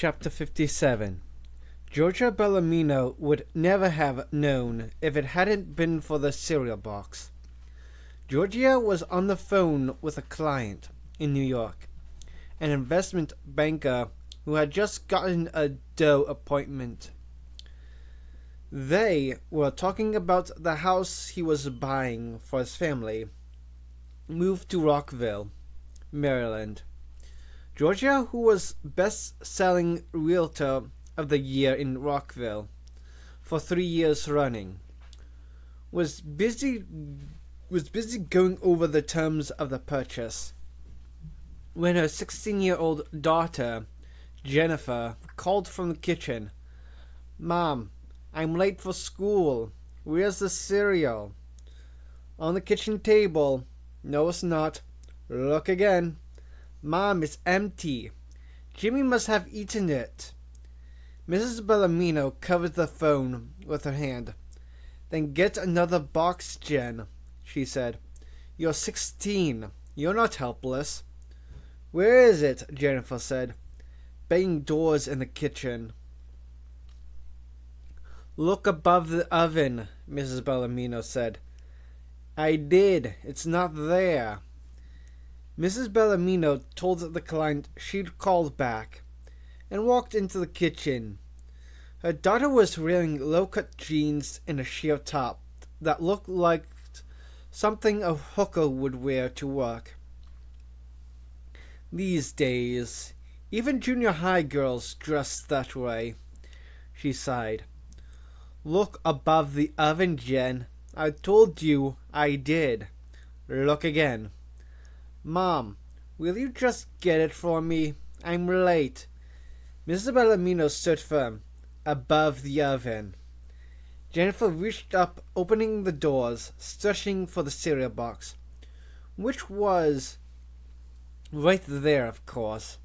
Chapter 57. Georgia Bellamino would never have known if it hadn't been for the cereal box. Georgia was on the phone with a client in New York, an investment banker who had just gotten a Doe appointment. They were talking about the house he was buying for his family, moved to Rockville, Maryland. Georgia, who was best-selling realtor of the year in Rockville for 3 years running, was busy going over the terms of the purchase when her 16-year-old daughter, Jennifer, called from the kitchen. "Mom, I'm late for school. Where's the cereal?" "On the kitchen table." "No, it's not." "Look again." "Mom, it's empty. Jimmy must have eaten it." Mrs. Bellamino covered the phone with her hand. "Then get another box, Jen," she said. "You're 16. You're not helpless." "Where is it?" Jennifer said, banging doors in the kitchen. "Look above the oven," Mrs. Bellamino said. "I did. It's not there." Mrs. Bellamino told the client she'd called back and walked into the kitchen. Her daughter was wearing low-cut jeans and a sheer top that looked like something a hooker would wear to work. These days, even junior high girls dress that way, she sighed. "Look above the oven, Jen. I told you I did. Look again." "Mom, will you just get it for me? I'm late." Mrs. Bellamino stood firm. Above the oven. Jennifer reached up, opening the doors, searching for the cereal box, which was right there, of course.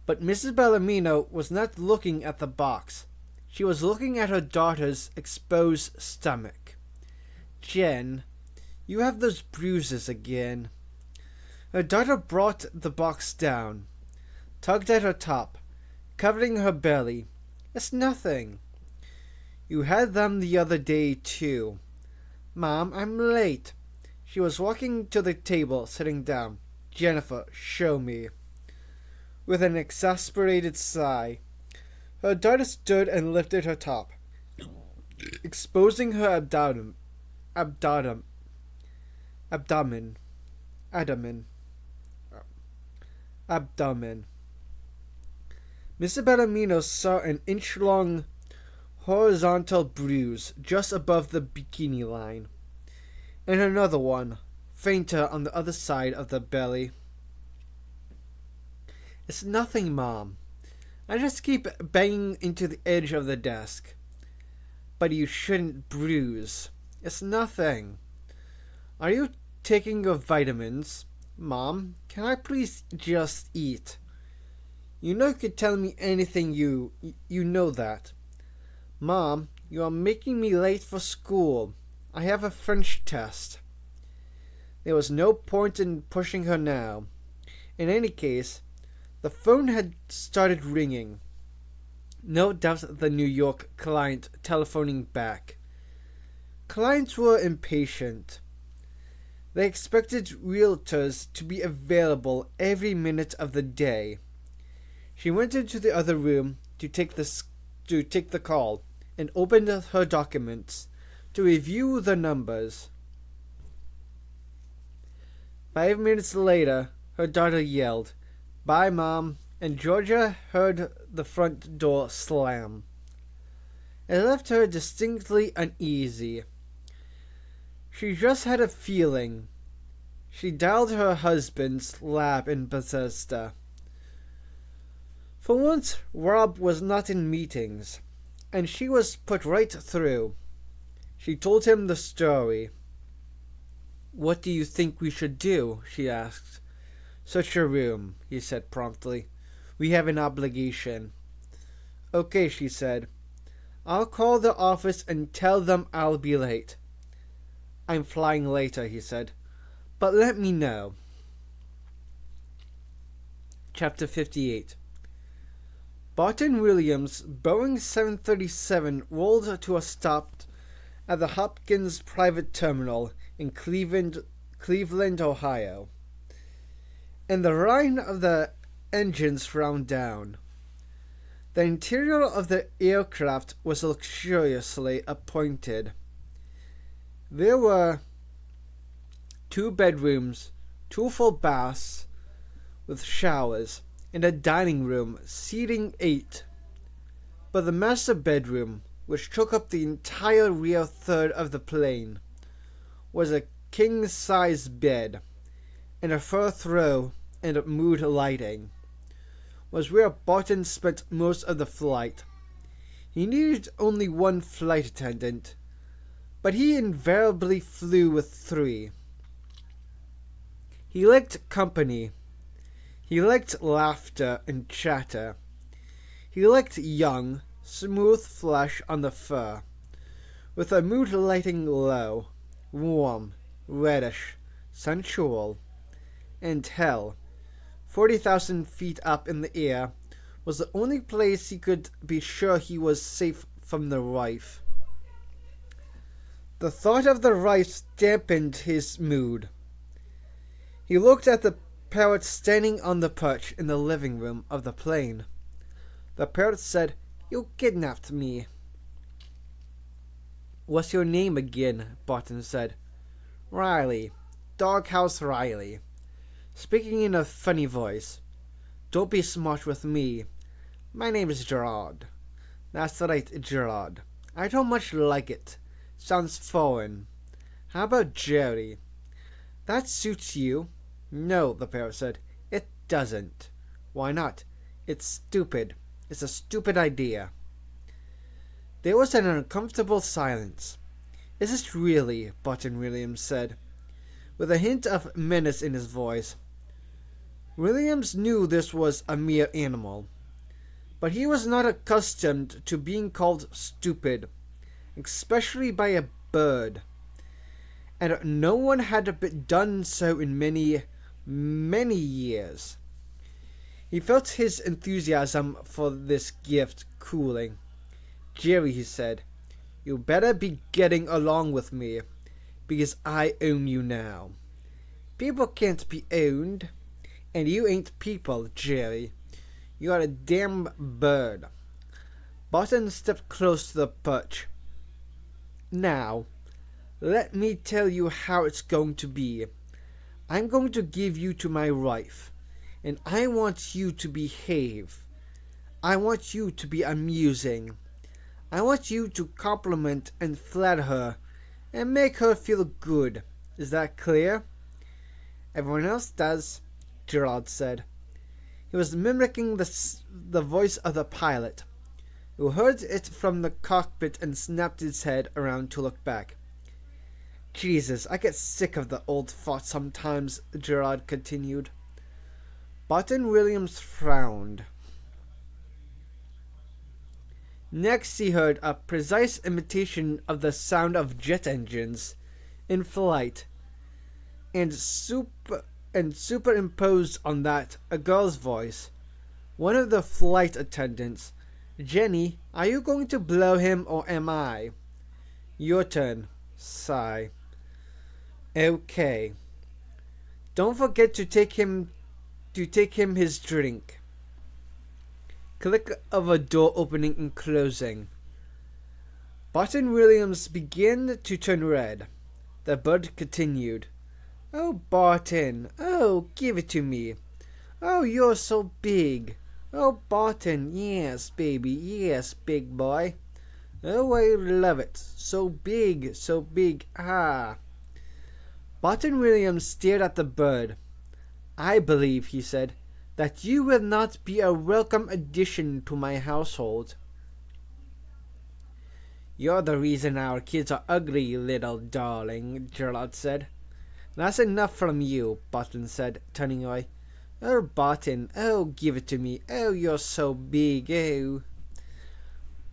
But Mrs. Bellamino was not looking at the box. She was looking at her daughter's exposed stomach. "Jen, you have those bruises again." Her daughter brought the box down, tugged at her top, covering her belly. "It's nothing." "You had them the other day, too." "Mom, I'm late." She was walking to the table, sitting down. "Jennifer, show me." With an exasperated sigh, her daughter stood and lifted her top, exposing her abdomen. Mr. Bellamino saw an inch-long horizontal bruise just above the bikini line, and another one, fainter on the other side of the belly. "It's nothing, Mom. I just keep banging into the edge of the desk." "But you shouldn't bruise." "It's nothing." "Are you taking your vitamins?" "Mom, can I please just eat?" "You know you could tell me anything you know that." "Mom, you are making me late for school. I have a French test." There was no point in pushing her now. In any case, the phone had started ringing. No doubt the New York client telephoning back. Clients were impatient. They expected realtors to be available every minute of the day. She went into the other room to take the call and opened her documents to review the numbers. 5 minutes later, her daughter yelled, "Bye, Mom," and Georgia heard the front door slam. It left her distinctly uneasy. She just had a feeling. She dialed her husband's lab in Bethesda. For once, Rob was not in meetings, and she was put right through. She told him the story. "What do you think we should do?" she asked. "Search your room," he said promptly. "We have an obligation." "Okay," she said. "I'll call the office and tell them I'll be late." "I'm flying later," he said. "But let me know." Chapter 58. Barton Williams' Boeing 737 rolled to a stop at the Hopkins Private Terminal in Cleveland, Ohio, and the whine of the engines frowned down. The interior of the aircraft was luxuriously appointed. There were 2 bedrooms, 2 full baths with showers, and a dining room seating 8. But the master bedroom, which took up the entire rear third of the plane, was a king-size bed, and a fur throw and mood lighting. Was where Barton spent most of the flight. He needed only 1 flight attendant, but he invariably flew with 3. He liked company. He liked laughter and chatter. He liked young, smooth flesh on the fur, with a mood lighting low, warm, reddish, sensual. And hell, 40,000 feet up in the air was the only place he could be sure he was safe from the wife. The thought of the wife dampened his mood. He looked at the parrot standing on the perch in the living room of the plane. The parrot said, "You kidnapped me." "What's your name again?" Barton said. "Riley. Doghouse Riley." Speaking in a funny voice. "Don't be smart with me. My name is Gerard." "That's right, Gerard. I don't much like it. Sounds foreign. How about Jerry?" "That suits you." "No," the parrot said. "It doesn't." "Why not?" "It's stupid. It's a stupid idea." There was an uncomfortable silence. "Is it really?" Barton Williams said, with a hint of menace in his voice. Williams knew this was a mere animal, but he was not accustomed to being called stupid, especially by a bird, and no one had done so in many, many years. He felt his enthusiasm for this gift cooling. "Jerry," he said, "you better be getting along with me, because I own you now. People can't be owned, and you ain't people, Jerry. You are a damn bird." Barton stepped close to the perch. "Now, let me tell you how it's going to be. I'm going to give you to my wife, and I want you to behave. I want you to be amusing. I want you to compliment and flatter her and make her feel good. Is that clear?" "Everyone else does," Gerard said. He was mimicking the voice of the pilot, who heard it from the cockpit and snapped his head around to look back. "Jesus, I get sick of the old thought sometimes," Gerard continued. Barton Williams frowned. Next he heard a precise imitation of the sound of jet engines in flight, and superimposed on that a girl's voice, one of the flight attendants. "Jenny, are you going to blow him or am I?" "Your turn." Sigh. "Okay. Don't forget to take him his drink." Click of a door opening and closing. Barton Williams began to turn red. The bird continued. "Oh, Barton. Oh, give it to me. Oh, you're so big. Oh, Barton. Yes, baby. Yes, big boy. Oh, I love it. So big, so big. Ah." Barton Williams stared at the bird. "I believe," he said, "that you will not be a welcome addition to my household." "You're the reason our kids are ugly, little darling," Gerard said. "That's enough from you," Barton said, turning away. "Oh, Barton, oh, give it to me. Oh, you're so big, oh."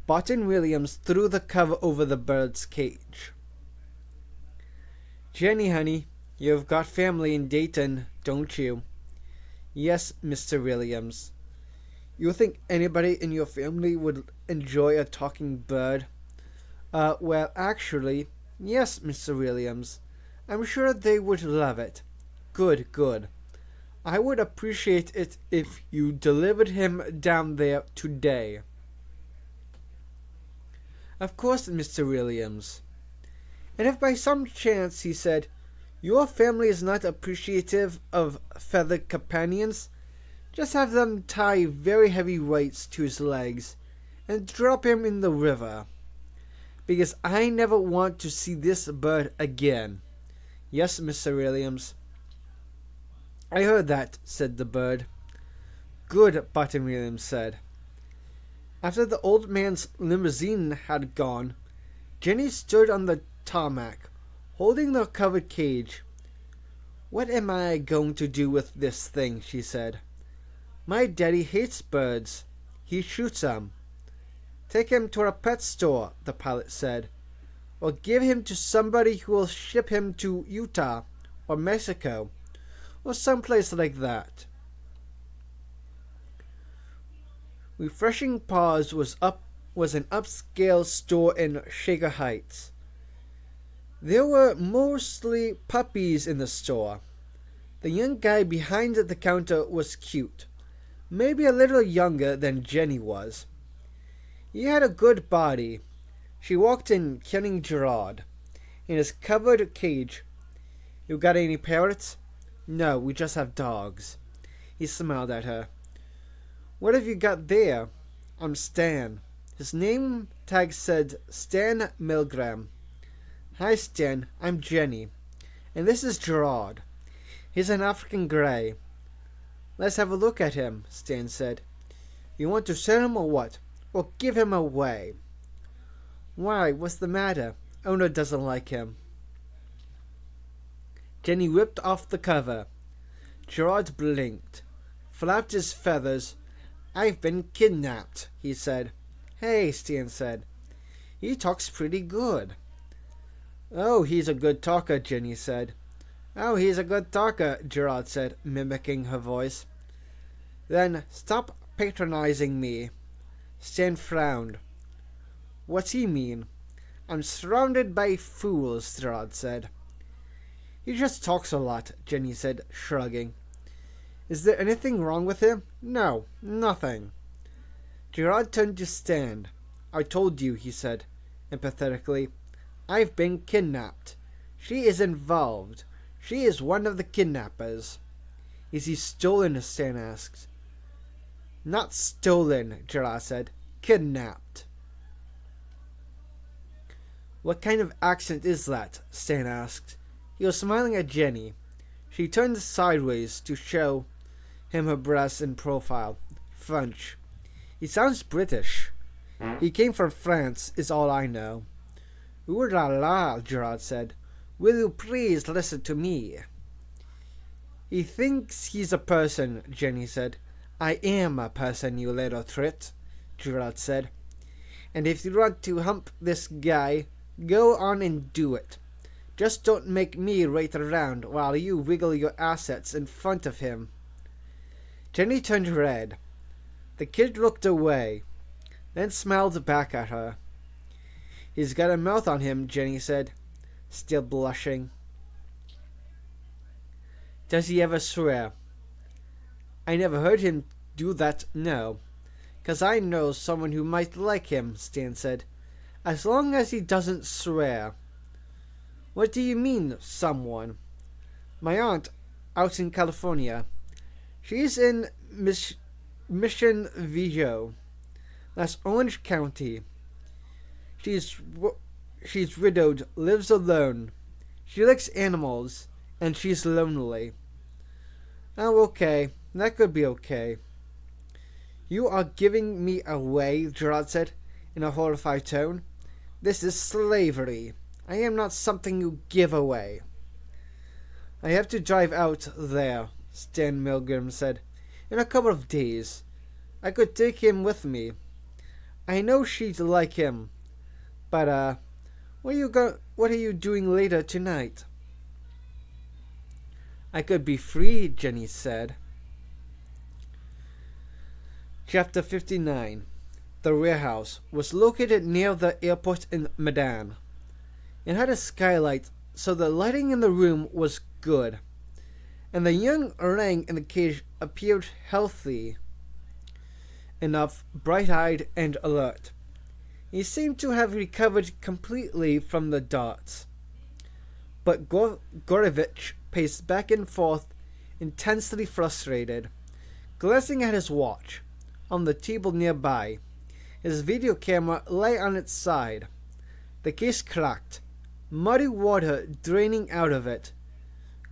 Barton Williams threw the cover over the bird's cage. "Jenny, honey, you've got family in Dayton, don't you?" "Yes, Mr. Williams." You think anybody in your family would enjoy a talking bird? Well, actually, yes, Mr. Williams. I'm sure they would love it. Good, good. I would appreciate it if you delivered him down there today. Of course, Mr. Williams. And if by some chance, he said, your family is not appreciative of feathered companions, just have them tie very heavy weights to his legs and drop him in the river. Because I never want to see this bird again. Yes, Mr. Williams. I heard that, said the bird. Good, Button Williams said. After the old man's limousine had gone, Jenny stood on the tarmac, holding the covered cage. What am I going to do with this thing? She said. My daddy hates birds. He shoots them. Take him to a pet store, the pilot said, or give him to somebody who will ship him to Utah or Mexico or someplace like that. Refreshing Paws was an upscale store in Shaker Heights. There were mostly puppies in the store. The young guy behind the counter was cute, maybe a little younger than Jenny was. He had a good body. She walked in, killing Gerard in his covered cage. You got any parrots? No, we just have dogs. He smiled at her. What have you got there? I'm Stan. His name tag said Stan Milgram. Hi, Stan. I'm Jenny. And this is Gerard. He's an African Grey. Let's have a look at him, Stan said. You want to sell him or what? Or give him away? Why, what's the matter? Owner doesn't like him. Jenny ripped off the cover. Gerard blinked, flapped his feathers. I've been kidnapped, he said. Hey, Stan said. He talks pretty good. Oh, he's a good talker, Jenny said. Oh, he's a good talker, Gerard said, mimicking her voice. Then stop patronizing me. Stan frowned. What's he mean? I'm surrounded by fools, Gerard said. He just talks a lot, Jenny said, shrugging. Is there anything wrong with him? No, nothing. Gerard turned to Stan. I told you, he said, empathetically. I've been kidnapped. She is involved. She is one of the kidnappers. Is he stolen? Stan asked. Not stolen, Gerard said. Kidnapped. What kind of accent is that? Stan asked. He was smiling at Jenny. She turned sideways to show him her breasts in profile. French. He sounds British. He came from France, is all I know. Ooh la la, Gerard said. Will you please listen to me? He thinks he's a person, Jenny said. I am a person, you little twit, Gerard said. And if you want to hump this guy, go on and do it. Just don't make me wait around while you wiggle your assets in front of him. Jenny turned red. The kid looked away, then smiled back at her. He's got a mouth on him, Jenny said, still blushing. Does he ever swear? I never heard him do that, no. 'Cause I know someone who might like him, Stan said. As long as he doesn't swear. What do you mean, someone? My aunt, out in California. She's in Mission Viejo. That's Orange County. She's widowed, lives alone. She likes animals, and she's lonely. Oh, okay. That could be okay. You are giving me away, Gerard said, in a horrified tone. This is slavery. I am not something you give away. I have to drive out there, Stan Milgram said, in a couple of days. I could take him with me. I know she'd like him. But, what are you doing later tonight? I could be free, Jenny said. Chapter 59. The warehouse was located near the airport in Medan. It had a skylight, so the lighting in the room was good, and the young orang in the cage appeared healthy enough, bright-eyed and alert. He seemed to have recovered completely from the darts. But Gorevich paced back and forth, intensely frustrated, glancing at his watch. On the table nearby, his video camera lay on its side. The case cracked, muddy water draining out of it.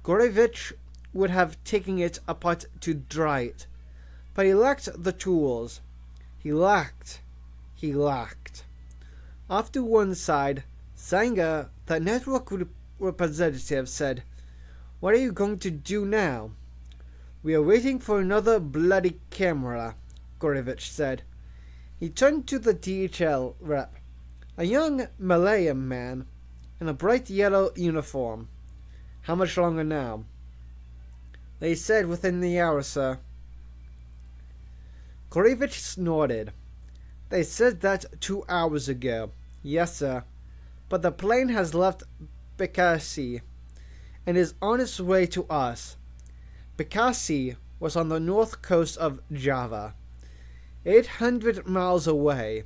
Gorevich would have taken it apart to dry it, but he lacked the tools. He lacked. Off to one side, Zanga, the network representative, said, "What are you going to do now?" "We are waiting for another bloody camera," Gorevich said. He turned to the DHL rep, a young Malayan man in a bright yellow uniform. "How much longer now?" "They said within the hour, sir." Gorevich snorted. "They said that 2 hours ago." "Yes, sir. But the plane has left Bekasi and is on its way to us." Bekasi was on the north coast of Java, 800 miles away.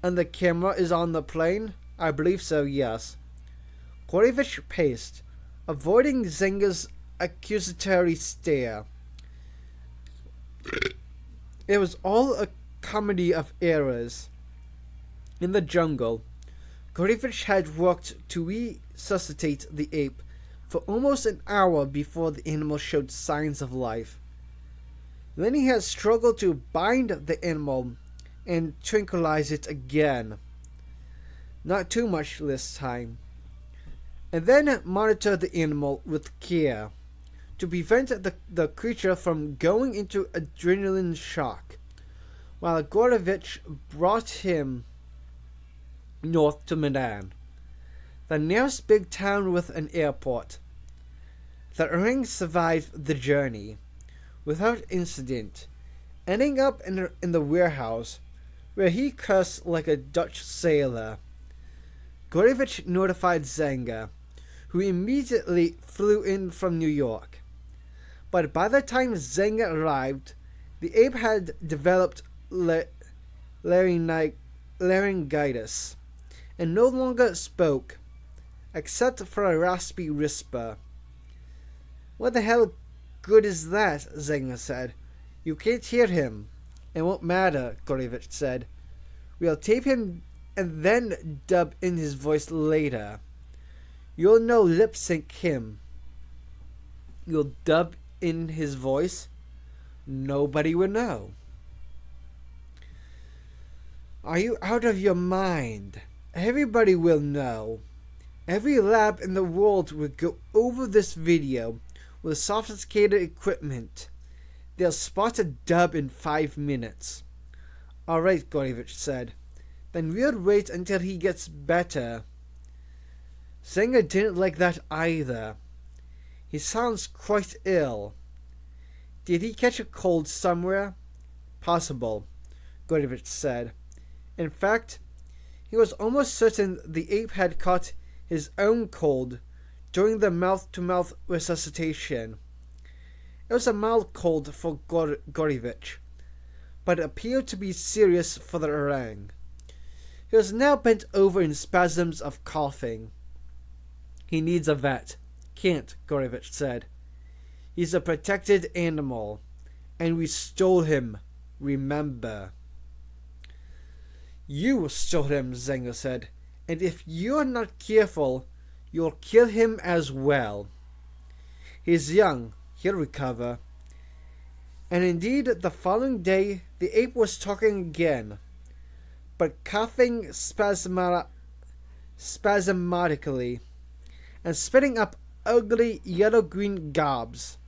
"And the camera is on the plane?" "I believe so, yes." Gorevich paced, avoiding Zenga's accusatory stare. It was all a comedy of errors. In the jungle, Gorevich had worked to resuscitate the ape for almost an hour before the animal showed signs of life. Then he had struggled to bind the animal and tranquilize it again. Not too much this time. And then monitor the animal with care to prevent the creature from going into adrenaline shock, while Gorevich brought him north to Medan, the nearest big town with an airport. The orang survived the journey without incident, ending up in the warehouse, where he cursed like a Dutch sailor. Gorevich notified Zanga, who immediately flew in from New York. But by the time Zanga arrived, the ape had developed laryngitis and no longer spoke, except for a raspy whisper. "What the hell good is that?" Zanga said. "You can't hear him." "It won't matter," Gorevich said. "We'll tape him and then dub in his voice later. You'll no lip sync him." "You'll dub in his voice?" "Nobody will know." "Are you out of your mind? Everybody will know. Every lab in the world will go over this video with sophisticated equipment. They'll spot a dub in 5 minutes. "All right," Gorevich said. "Then we'll wait until he gets better." Zanga didn't like that either. "He sounds quite ill." "Did he catch a cold somewhere?" "Possible," Gorevich said. In fact, he was almost certain the ape had caught his own cold during the mouth-to-mouth resuscitation. It was a mild cold for Gorevich, but it appeared to be serious for the orang. He was now bent over in spasms of coughing. "He needs a vet." "Can't," Gorevich said. "He's a protected animal, and we stole him, remember." "You stole him," Zanga said, "and if you're not careful, you'll kill him as well." "He's young, he'll recover." And indeed, the following day, the ape was talking again, but coughing spasmodically and spitting up ugly yellow-green gobs.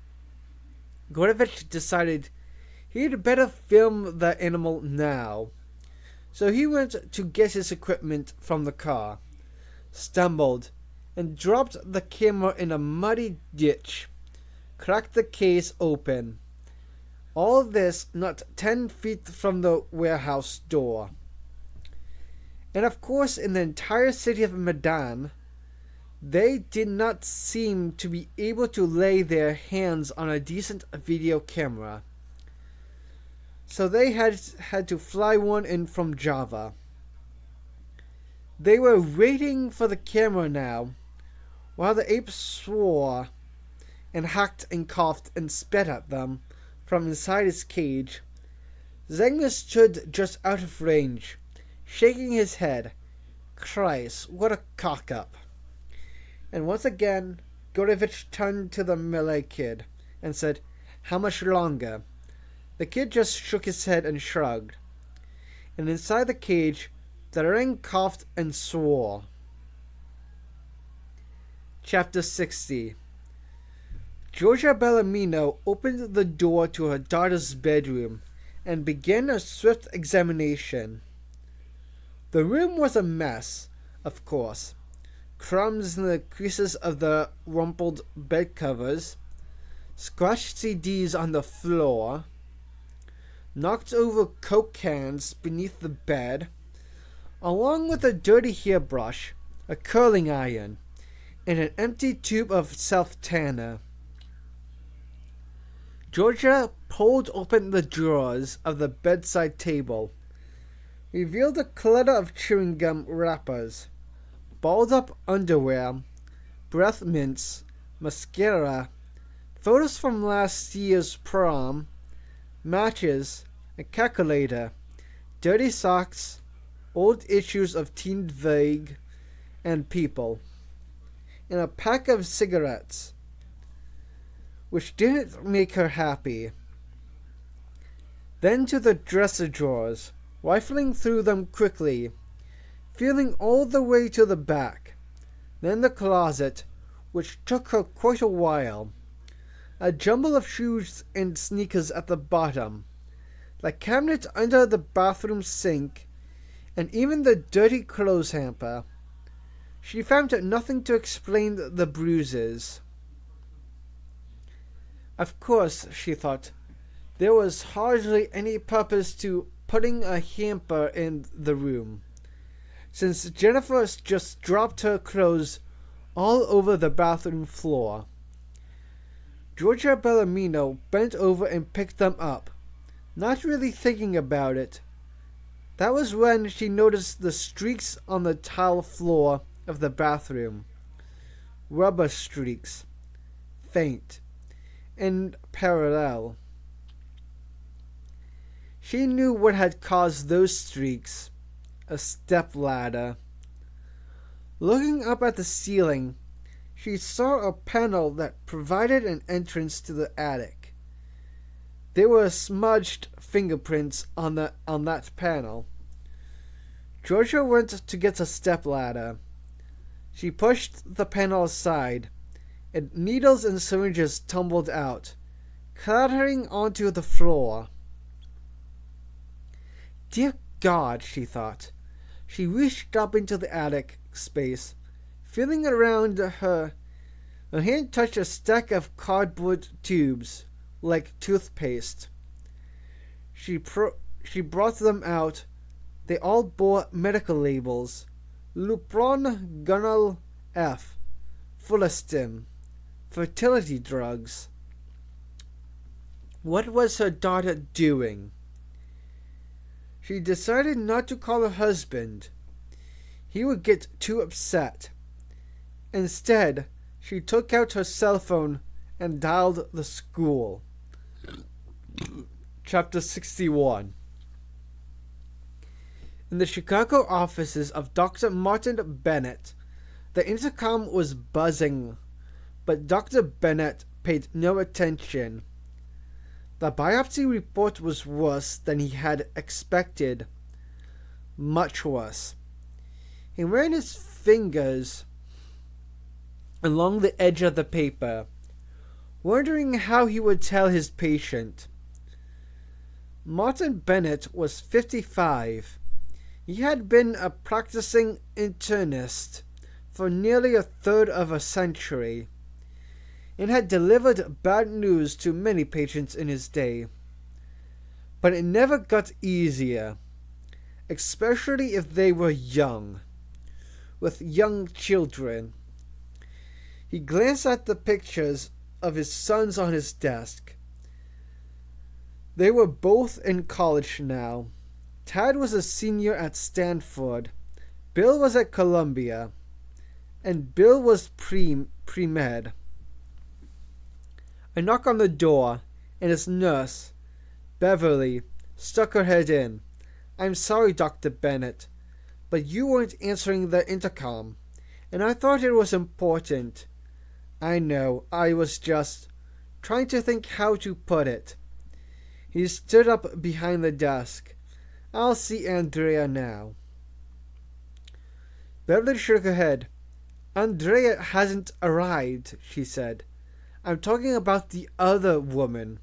Gorevich decided he'd better film the animal now. So he went to get his equipment from the car, stumbled, and dropped the camera in a muddy ditch, cracked the case open, All this not 10 feet from the warehouse door. And of course, in the entire city of Medan, they did not seem to be able to lay their hands on a decent video camera. So they had to fly one in from Java. They were waiting for the camera now, while the ape swore and hacked and coughed and spat at them from inside his cage. Zengler stood just out of range, shaking his head. Christ, what a cock-up. And once again, Gorevich turned to the Malay kid and said, "How much longer?" The kid just shook his head and shrugged. And inside the cage, the ring coughed and swore. Chapter 60. Georgia Bellarmino opened the door to her daughter's bedroom and began a swift examination. The room was a mess, of course. Crumbs in the creases of the rumpled bed covers, scratched CDs on the floor, knocked over Coke cans beneath the bed, along with a dirty hairbrush, a curling iron, and an empty tube of self-tanner. Georgia pulled open the drawers of the bedside table, revealed a clutter of chewing gum wrappers, balled up underwear, breath mints, mascara, photos from last year's prom, matches, a calculator, dirty socks, old issues of Teen Vogue and People, and a pack of cigarettes, which didn't make her happy. Then to the dresser drawers, rifling through them quickly, feeling all the way to the back. Then the closet, which took her quite a while. A jumble of shoes and sneakers at the bottom, the cabinet under the bathroom sink, and even the dirty clothes hamper. She found nothing to explain the bruises. Of course, she thought, there was hardly any purpose to putting a hamper in the room, since Jennifer just dropped her clothes all over the bathroom floor. Georgia Bellarmino bent over and picked them up, not really thinking about it. That was when she noticed the streaks on the tile floor of the bathroom. Rubber streaks. Faint. And parallel. She knew what had caused those streaks. A stepladder. Looking up at the ceiling, she saw a panel that provided an entrance to the attic. There were smudged fingerprints on that panel. Georgia went to get a stepladder. She pushed the panel aside, and needles and syringes tumbled out, clattering onto the floor. Dear God, she thought. She reached up into the attic space, feeling around her. Her hand touched a stack of cardboard tubes, like toothpaste. She brought them out. They all bore medical labels. Lupron Gunal F. Fulastin. Fertility drugs. What was her daughter doing? She decided not to call her husband. He would get too upset. Instead, she took out her cell phone and dialed the school. Chapter 61. In the Chicago offices of Dr. Martin Bennett, the intercom was buzzing, but Dr. Bennett paid no attention. The biopsy report was worse than he had expected. Much worse. He ran his fingers along the edge of the paper, wondering how he would tell his patient. Martin Bennett was 55. He had been a practicing internist for nearly a third of a century, and had delivered bad news to many patients in his day. But it never got easier, especially if they were young, with young children. He glanced at the pictures of his sons on his desk. They were both in college now. Tad was a senior at Stanford. Bill was at Columbia. And Bill was pre-med. A knock on the door, and his nurse, Beverly, stuck her head in. "I'm sorry, Dr. Bennett, but you weren't answering the intercom, and I thought it was important." "I know, I was just trying to think how to put it." He stood up behind the desk. "I'll see Andrea now." Beverly shook her head. "Andrea hasn't arrived," she said. "I'm talking about the other woman."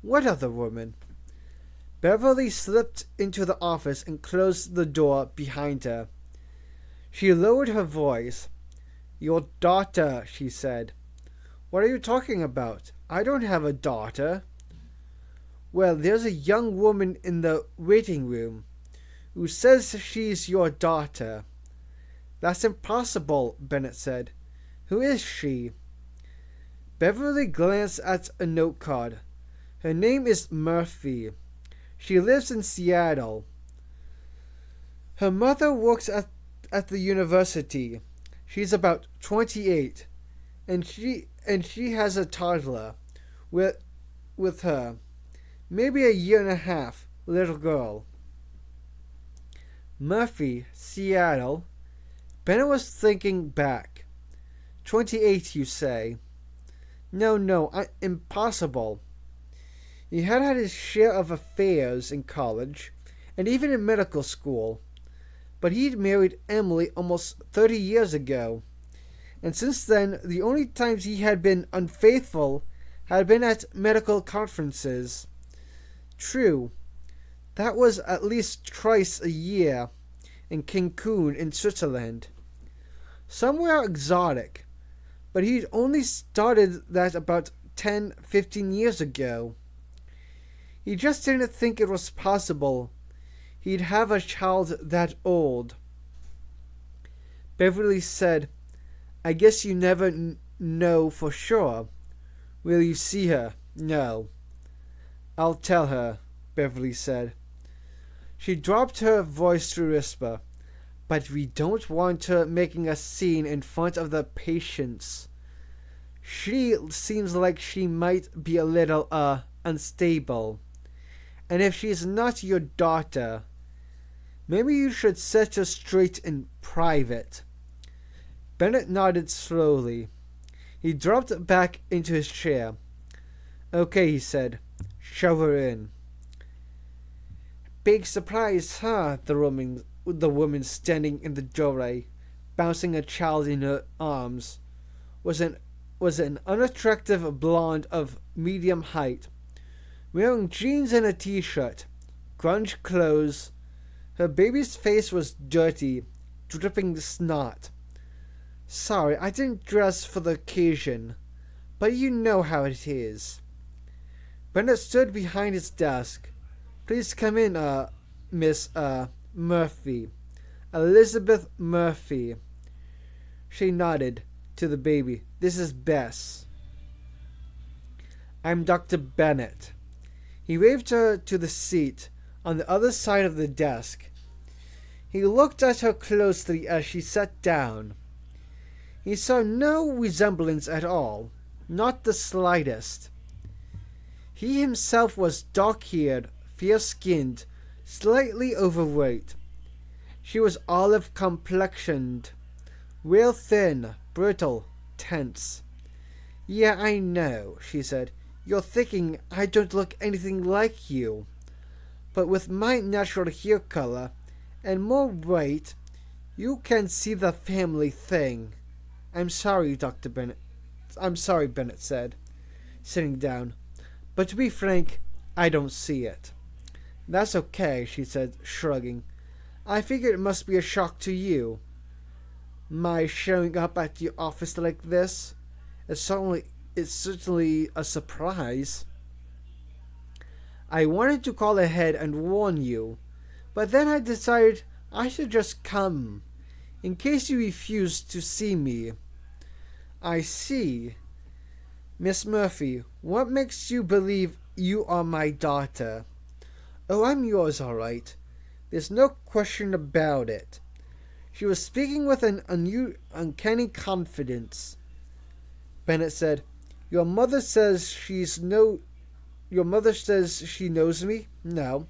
"What other woman?" Beverly slipped into the office and closed the door behind her. She lowered her voice. "Your daughter," she said. "What are you talking about? I don't have a daughter." "Well, there's a young woman in the waiting room who says she's your daughter." "That's impossible," Bennett said. "Who is she?" Beverly glanced at a note card. "Her name is Murphy. She lives in Seattle. Her mother works at the university. She's about 28, and she has a toddler with her. Maybe a year and a half, little girl." Murphy, Seattle. Bennett was thinking back. 28, you say? No, impossible. He had had his share of affairs in college, and even in medical school. But he'd married Emily almost 30 years ago, and since then the only times he had been unfaithful had been at medical conferences. True, that was at least twice a year in Cancun in Switzerland. Somewhere exotic, but he'd only started that about 10-15 years ago. He just didn't think it was possible he'd have a child that old. Beverly said, "I guess you never know for sure. Will you see her?" "No." "I'll tell her," Beverly said. She dropped her voice to whisper, "But we don't want her making a scene in front of the patients. She seems like she might be a little, unstable. And if she's not your daughter, maybe you should set her straight in private." Bennett nodded slowly. He dropped back into his chair. "Okay," he said. "Show her in." "Big surprise, huh?" The woman standing in the doorway, bouncing a child in her arms, was an unattractive blonde of medium height, wearing jeans and a t-shirt, grunge clothes. Her baby's face was dirty, dripping snot. "Sorry, I didn't dress for the occasion, but you know how it is." Bennett stood behind his desk. "Please come in, Miss, Murphy. Elizabeth Murphy." She nodded to the baby. "This is Bess." "I'm Dr. Bennett." He waved her to the seat on the other side of the desk. He looked at her closely as she sat down. He saw no resemblance at all, not the slightest. He himself was dark-haired, fair-skinned, slightly overweight. She was olive-complexioned, real thin, brittle, tense. "Yeah, I know," she said. "You're thinking I don't look anything like you. But with my natural hair color and more weight, you can see the family thing." "I'm sorry, Dr. Bennett." "I'm sorry," Bennett said, sitting down. "But to be frank, I don't see it." "That's okay," she said, shrugging. "I figured it must be a shock to you. My showing up at your office like this. It's certainly a surprise." I wanted to call ahead and warn you, but then I decided I should just come, in case you refused to see me. I see. Miss Murphy, what makes you believe you are my daughter? Oh, I'm yours, all right. There's no question about it. She was speaking with an uncanny confidence. Bennett said, Your mother says she knows me? No.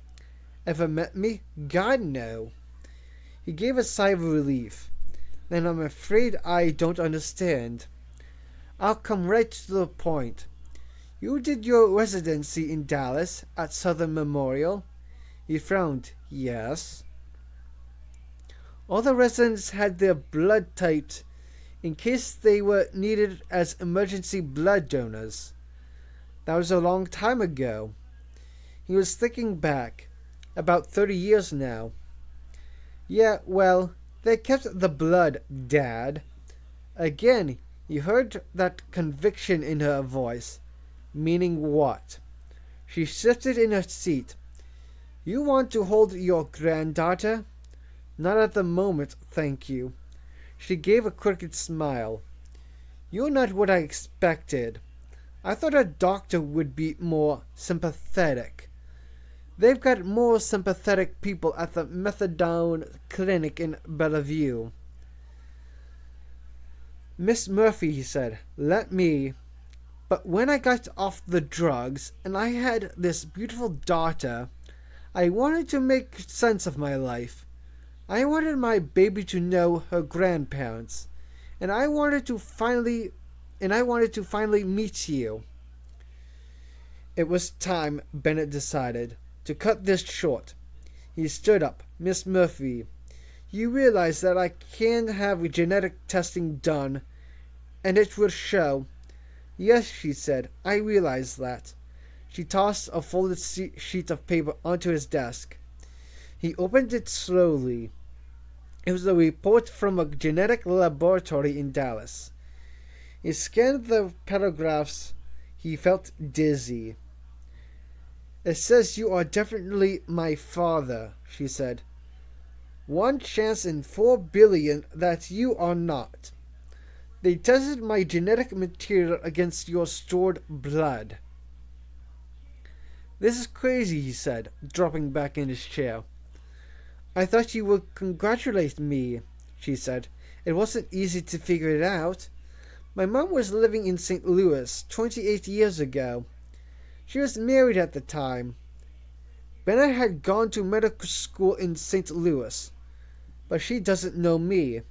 Ever met me? God, no. He gave a sigh of relief. Then I'm afraid I don't understand. I'll come right to the point. You did your residency in Dallas at Southern Memorial? He frowned. Yes. All the residents had their blood typed in case they were needed as emergency blood donors. That was a long time ago. He was thinking back. About 30 years now. Yeah, well, they kept the blood, Dad. Again, he heard that conviction in her voice. Meaning what? She shifted in her seat. You want to hold your granddaughter? Not at the moment, thank you. She gave a crooked smile. You're not what I expected. I thought a doctor would be more sympathetic. They've got more sympathetic people at the methadone clinic in Bellevue. Miss Murphy, he said, let me. But when I got off the drugs and I had this beautiful daughter, I wanted to make sense of my life. I wanted my baby to know her grandparents, and I wanted to finally meet you. It was time, Bennett decided, to cut this short. He stood up. Miss Murphy, you realize that I can have genetic testing done, and it will show. Yes, she said, I realize that. She tossed a folded sheet of paper onto his desk. He opened it slowly. It was a report from a genetic laboratory in Dallas. He scanned the paragraphs. He felt dizzy. It says you are definitely my father, she said. 1 chance in 4 billion that you are not. They tested my genetic material against your stored blood. This is crazy, he said, dropping back in his chair. I thought you would congratulate me, she said. It wasn't easy to figure it out. My mom was living in St. Louis 28 years ago. She was married at the time. Bennett had gone to medical school in St. Louis, but she doesn't know me.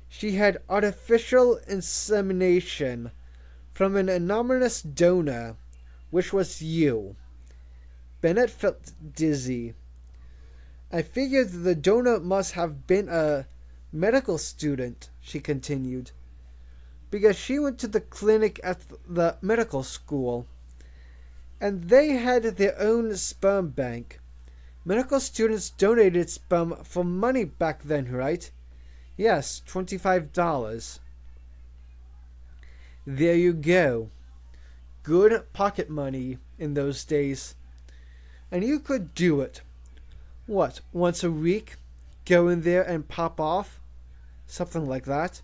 She had artificial insemination from an anonymous donor, which was you. Bennett felt dizzy. I figured the donor must have been a medical student, she continued, because she went to the clinic at the medical school, and they had their own sperm bank. Medical students donated sperm for money back then, right? Yes, $25. There you go. Good pocket money in those days. And you could do it. What, once a week? Go in there and pop off? Something like that.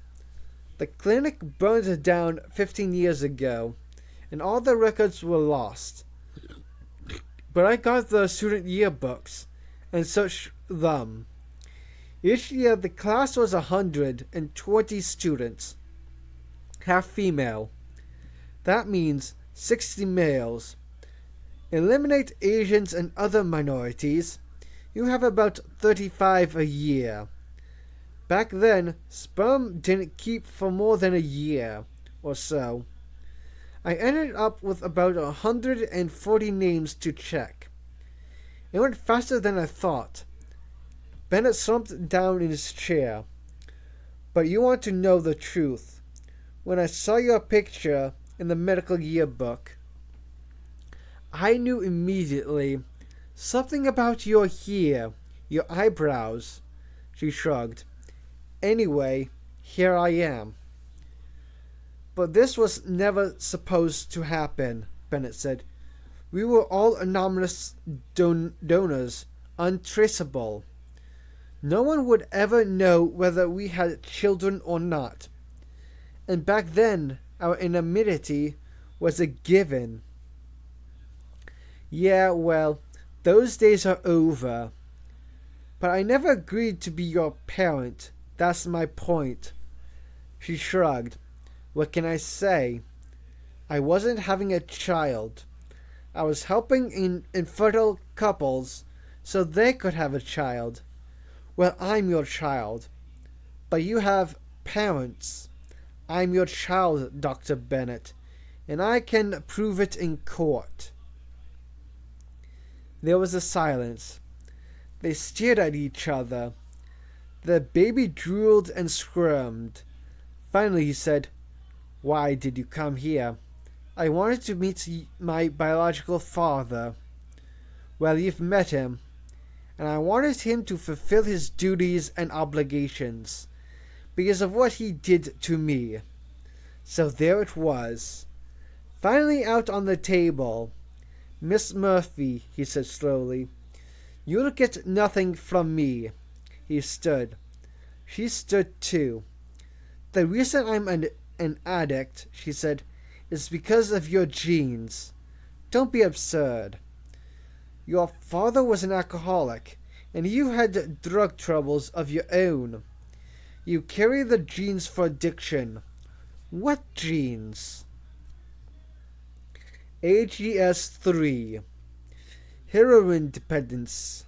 The clinic burned down 15 years ago, and all the records were lost. But I got the student yearbooks and searched them. Each year the class was 120 students, half female. That means 60 males. Eliminate Asians and other minorities. You have about 35 a year. Back then, sperm didn't keep for more than a year or so. I ended up with about 140 names to check. It went faster than I thought. Bennett slumped down in his chair. But you want to know the truth. When I saw your picture in the medical yearbook, I knew immediately. Something about your hair, your eyebrows. She shrugged. Anyway, here I am. But this was never supposed to happen, Bennett said. We were all anonymous donors, untraceable. No one would ever know whether we had children or not. And back then, our anonymity was a given. Yeah, well, those days are over. But I never agreed to be your parent. That's my point. She shrugged. What can I say? I wasn't having a child. I was helping infertile couples so they could have a child. Well, I'm your child. But you have parents. I'm your child, Dr. Bennett, and I can prove it in court. There was a silence. They stared at each other. The baby drooled and squirmed. Finally he said, Why did you come here? I wanted to meet my biological father. Well, you've met him. And I wanted him to fulfill his duties and obligations because of what he did to me. So there it was. Finally out on the table. Miss Murphy, he said slowly, you'll get nothing from me. He stood. She stood too. The reason I'm an addict, she said, is because of your genes. Don't be absurd. Your father was an alcoholic, and you had drug troubles of your own. You carry the genes for addiction. What genes? AGS3. Heroin dependence.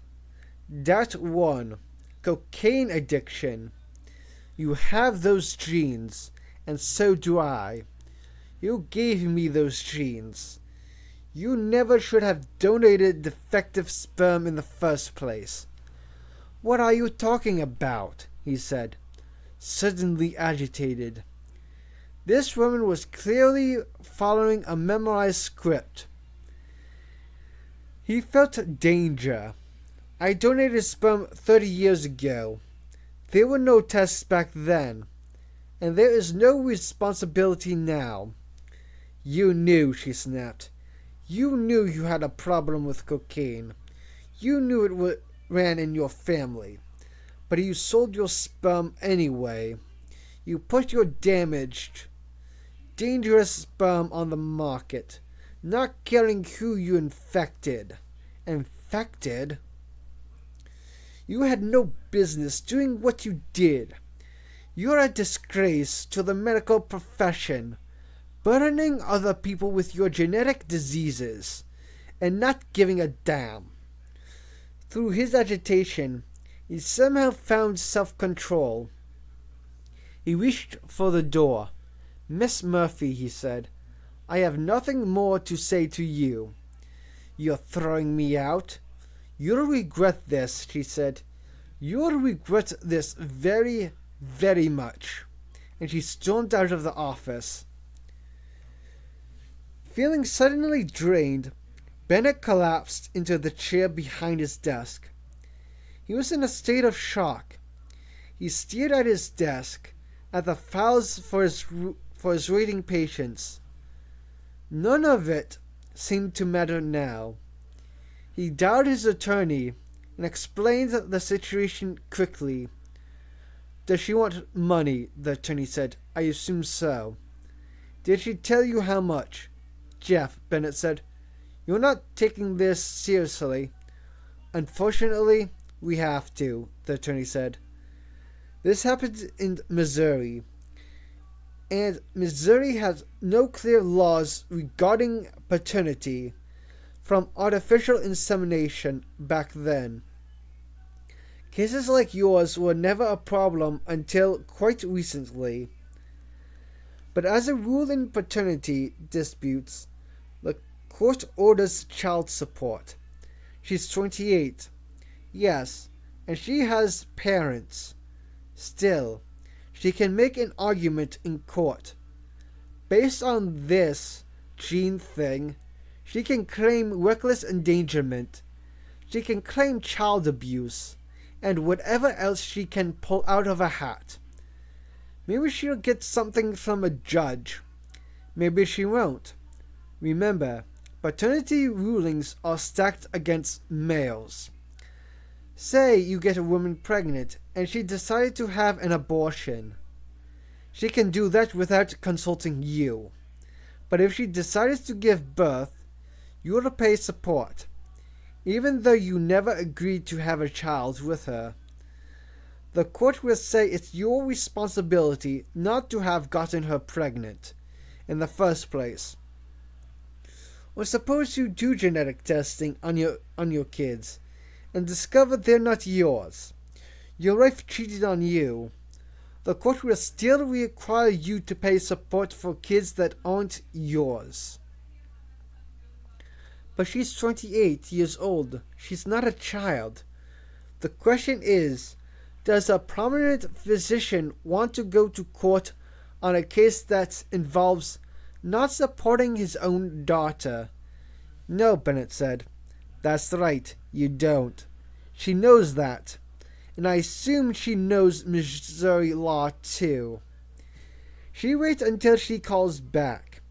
That one. Cocaine addiction. You have those genes, and so do I. You gave me those genes. You never should have donated defective sperm in the first place. What are you talking about? He said, suddenly agitated. This woman was clearly following a memorized script. He felt danger. I donated sperm 30 years ago. There were no tests back then, and there is no responsibility now. You knew, she snapped. You knew you had a problem with cocaine. You knew it ran in your family. But you sold your sperm anyway. You put your damaged, dangerous sperm on the market, not caring who you infected. Infected? You had no business doing what you did. You're a disgrace to the medical profession, burdening other people with your genetic diseases, and not giving a damn. Through his agitation, he somehow found self-control. He reached for the door. Miss Murphy, he said, I have nothing more to say to you. You're throwing me out. You'll regret this, she said. You'll regret this very, very much. And she stormed out of the office. Feeling suddenly drained, Bennett collapsed into the chair behind his desk. He was in a state of shock. He stared at his desk, at the files for his waiting patients. None of it seemed to matter now. He dialed his attorney and explained the situation quickly. Does she want money? The attorney said. I assume so. Did she tell you how much? Jeff, Bennett said. You're not taking this seriously. Unfortunately, we have to, the attorney said. This happened in Missouri, and Missouri has no clear laws regarding paternity from artificial insemination back then. Cases like yours were never a problem until quite recently. But as a rule in paternity disputes, the court orders child support. She's 28. Yes, and she has parents. Still, she can make an argument in court. Based on this gene thing, she can claim reckless endangerment. She can claim child abuse, and whatever else she can pull out of a hat. Maybe she'll get something from a judge. Maybe she won't. Remember, Paternity rulings are stacked against males. Say you get a woman pregnant and she decided to have an abortion. She can do that without consulting you. But if she decides to give birth, you are to pay support, even though you never agreed to have a child with her. The court will say it's your responsibility not to have gotten her pregnant in the first place. Or suppose you do genetic testing on your kids and discover they're not yours. Your wife cheated on you. The court will still require you to pay support for kids that aren't yours. But she's 28 years old. She's not a child. The question is, does a prominent physician want to go to court on a case that involves not supporting his own daughter? No, Bennett said. That's right, you don't. She knows that. And I assume she knows Missouri law too. She waits until she calls back.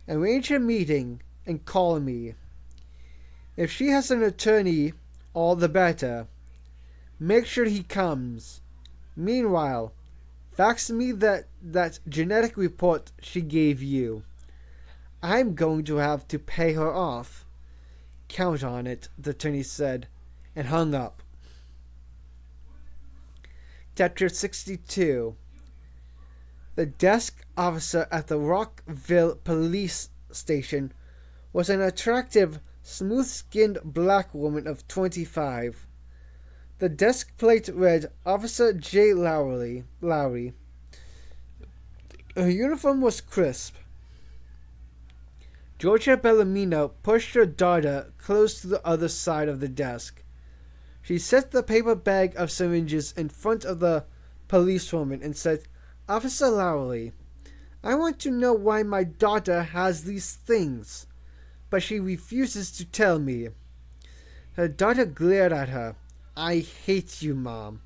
Arrange a meeting and call me. If she has an attorney, all the better. Make sure he comes. Meanwhile, fax me that genetic report she gave you. I'm going to have to pay her off. Count on it, the attorney said, and hung up. Chapter 62. The desk officer at the Rockville police station was an attractive, smooth-skinned black woman of 25. The desk plate read Officer J. Lowry. Her uniform was crisp. Georgia Bellamino pushed her daughter close to the other side of the desk. She set the paper bag of syringes in front of the policewoman and said, Officer Lowry, I want to know why my daughter has these things, but she refuses to tell me. Her daughter glared at her. I hate you, Mom.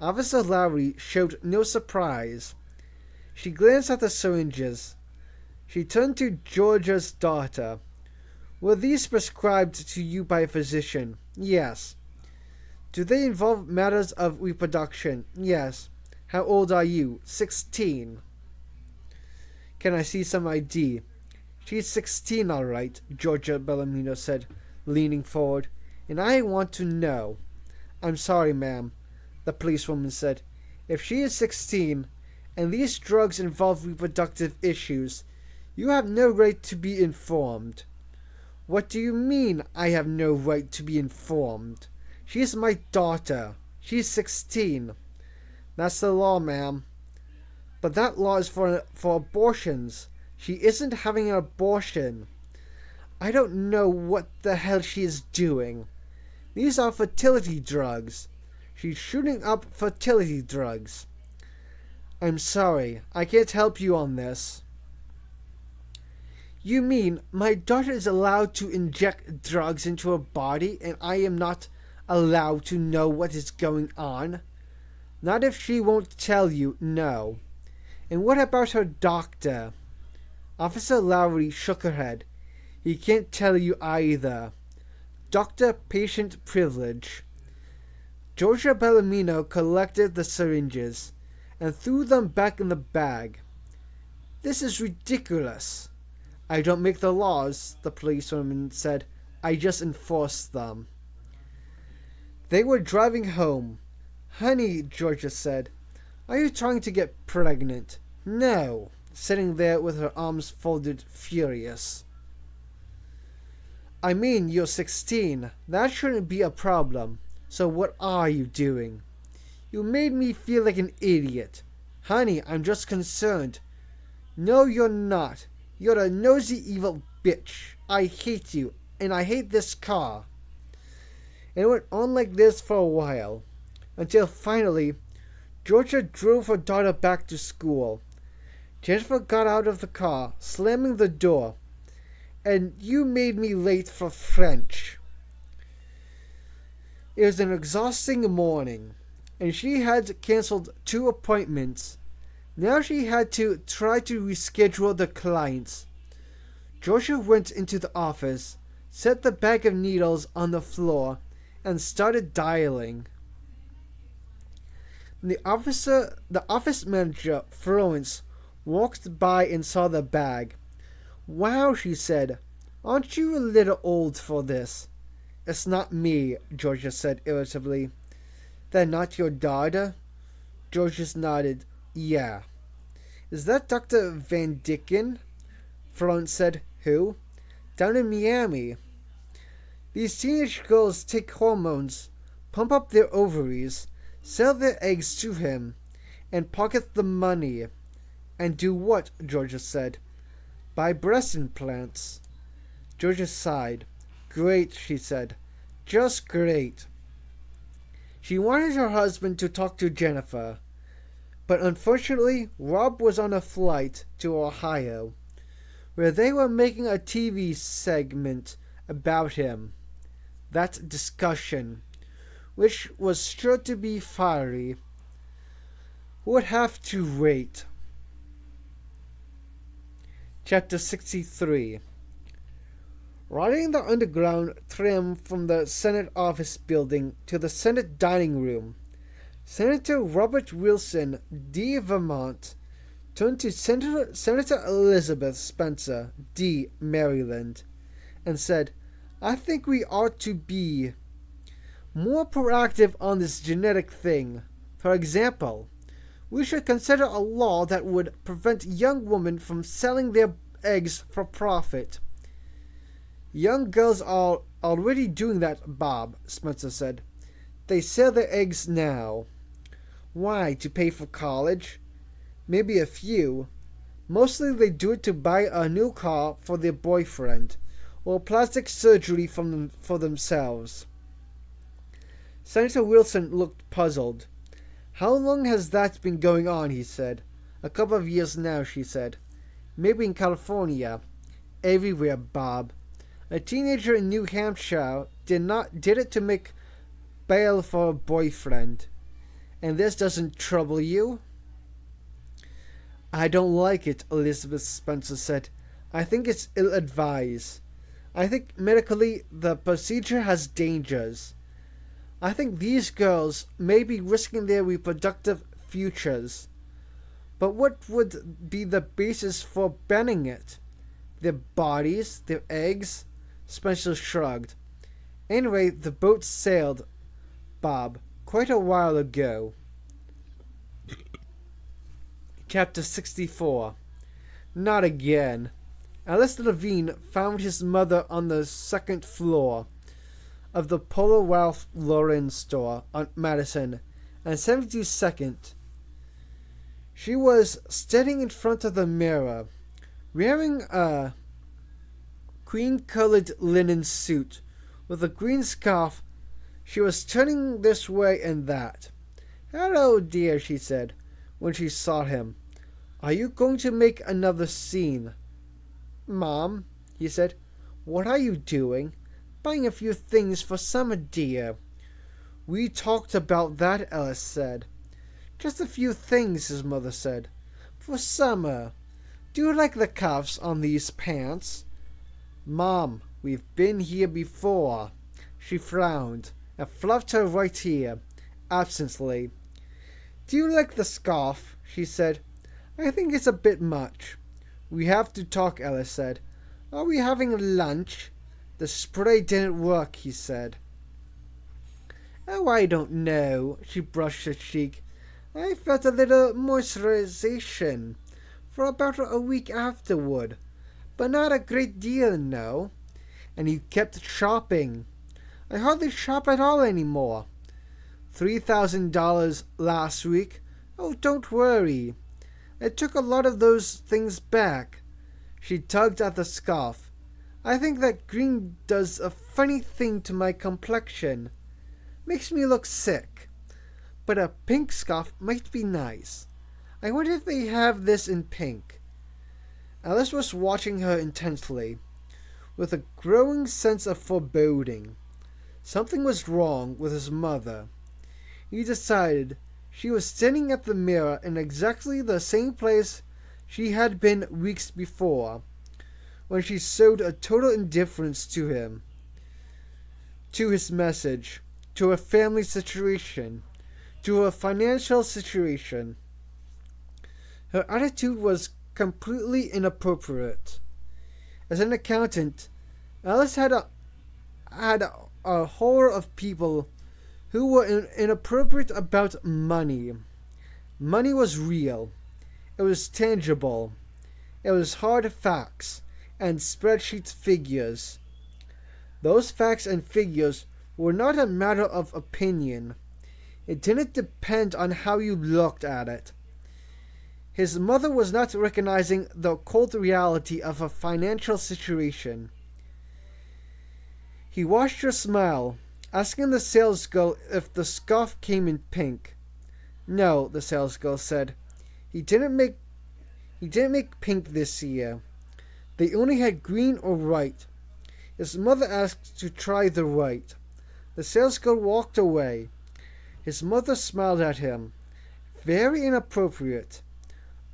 Officer Lowry showed no surprise. She glanced at the syringes. She turned to Georgia's daughter. Were these prescribed to you by a physician? Yes. Do they involve matters of reproduction? Yes. How old are you? 16. Can I see some ID? She's 16, all right, Georgia Bellamino said, leaning forward. And I want to know. I'm sorry, ma'am, the policewoman said. If she is 16, and these drugs involve reproductive issues, you have no right to be informed. What do you mean, I have no right to be informed? She is my daughter. She's 16. That's the law, ma'am. But that law is for abortions. She isn't having an abortion. I don't know what the hell she is doing. These are fertility drugs. She's shooting up fertility drugs. I'm sorry, I can't help you on this. You mean my daughter is allowed to inject drugs into her body and I am not allowed to know what is going on? Not if she won't tell you, no. And what about her doctor? Officer Lowry shook her head. He can't tell you either. Doctor-patient privilege. Georgia Bellamino collected the syringes and threw them back in the bag. This is ridiculous. I don't make the laws, the policewoman said. I just enforce them. They were driving home. Honey, Georgia said, are you trying to get pregnant? No, sitting there with her arms folded, furious. I mean, you're 16. That shouldn't be a problem. So what are you doing? You made me feel like an idiot. Honey, I'm just concerned. No, you're not. You're a nosy, evil bitch. I hate you, and I hate this car. And it went on like this for a while, until finally, Georgia drove her daughter back to school. Jennifer got out of the car, slamming the door. And you made me late for French. It was an exhausting morning, and she had canceled 2 appointments. Now she had to try to reschedule the clients. Georgia went into the office, set the bag of needles on the floor, and started dialing. The office manager, Florence, walked by and saw the bag. "Wow," she said. "Aren't you a little old for this?" "It's not me," Georgia said irritably. "Then not your daughter?" Georgia nodded. "Yeah." "Is that Dr. Van Dicken?" Florence said. "Who?" "Down in Miami. These teenage girls take hormones, pump up their ovaries, sell their eggs to him, and pocket the money." "And do what?" Georgia said. "Buy breast implants." Georgia sighed. "Great," she said. "Just great." She wanted her husband to talk to Jennifer, but unfortunately Rob was on a flight to Ohio, where they were making a TV segment about him. That discussion, which was sure to be fiery, would have to wait. Chapter 63. Riding the underground tram from the Senate office building to the Senate dining room, Senator Robert Wilson, D. Vermont, turned to Senator Elizabeth Spencer, D. Maryland, and said, "I think we ought to be more proactive on this genetic thing. For example, we should consider a law that would prevent young women from selling their eggs for profit." "Young girls are already doing that, Bob," Spencer said. "They sell their eggs now." "Why, to pay for college?" "Maybe a few. Mostly they do it to buy a new car for their boyfriend, or plastic surgery for themselves." Senator Wilson looked puzzled. "How long has that been going on?" he said. "A couple of years now," she said. "Maybe in California." "Everywhere, Bob. A teenager in New Hampshire did it to make bail for a boyfriend. And this doesn't trouble you?" "I don't like it," Elizabeth Spencer said. "I think it's ill-advised. I think medically the procedure has dangers. I think these girls may be risking their reproductive futures. But what would be the basis for banning it? Their bodies? Their eggs?" Spencer shrugged. "Anyway, the boat sailed, Bob, quite a while ago." Chapter 64. Not again. Alice Levine found his mother on the second floor of the Polo Ralph Lauren store on Madison and 72nd. She was standing in front of the mirror, wearing a cream-colored linen suit with a green scarf. She was turning this way and that. "Hello, dear," she said when she saw him. "Are you going to make another scene?" "Mom," he said, "what are you doing?" "Buying a few things for summer, dear." "We talked about that," Alice said. "Just a few things," his mother said. "For summer. Do you like the cuffs on these pants?" "Mom, we've been here before." She frowned and fluffed her right ear absently. "Do you like the scarf?" she said. "I think it's a bit much." "We have to talk," Alice said. "Are we having lunch?" "The spray didn't work," he said. "Oh, I don't know." She brushed her cheek. "I felt a little moisturization for about a week afterward, but not a great deal, no." "And you kept shopping." "I hardly shop at all anymore." $3,000 last week. "Oh, don't worry. I took a lot of those things back." She tugged at the scarf. "I think that green does a funny thing to my complexion. Makes me look sick. But a pink scarf might be nice. I wonder if they have this in pink." Alice was watching her intently, with a growing sense of foreboding. Something was wrong with his mother. He decided she was standing at the mirror in exactly the same place she had been weeks before, when she showed a total indifference to him, to his message, to her family situation, to her financial situation. Her attitude was completely inappropriate. As an accountant, Alice had a horror of people who were inappropriate about money. Money was real. It was tangible. It was hard facts and spreadsheet figures. Those facts and figures were not a matter of opinion. It didn't depend on how you looked at it. His mother was not recognizing the cold reality of a financial situation. He watched her smile, asking the salesgirl if the scarf came in pink. No, the salesgirl said. He didn't make pink this year. They only had green or white. His mother asked to try the white. The salesgirl walked away. His mother smiled at him. Very inappropriate.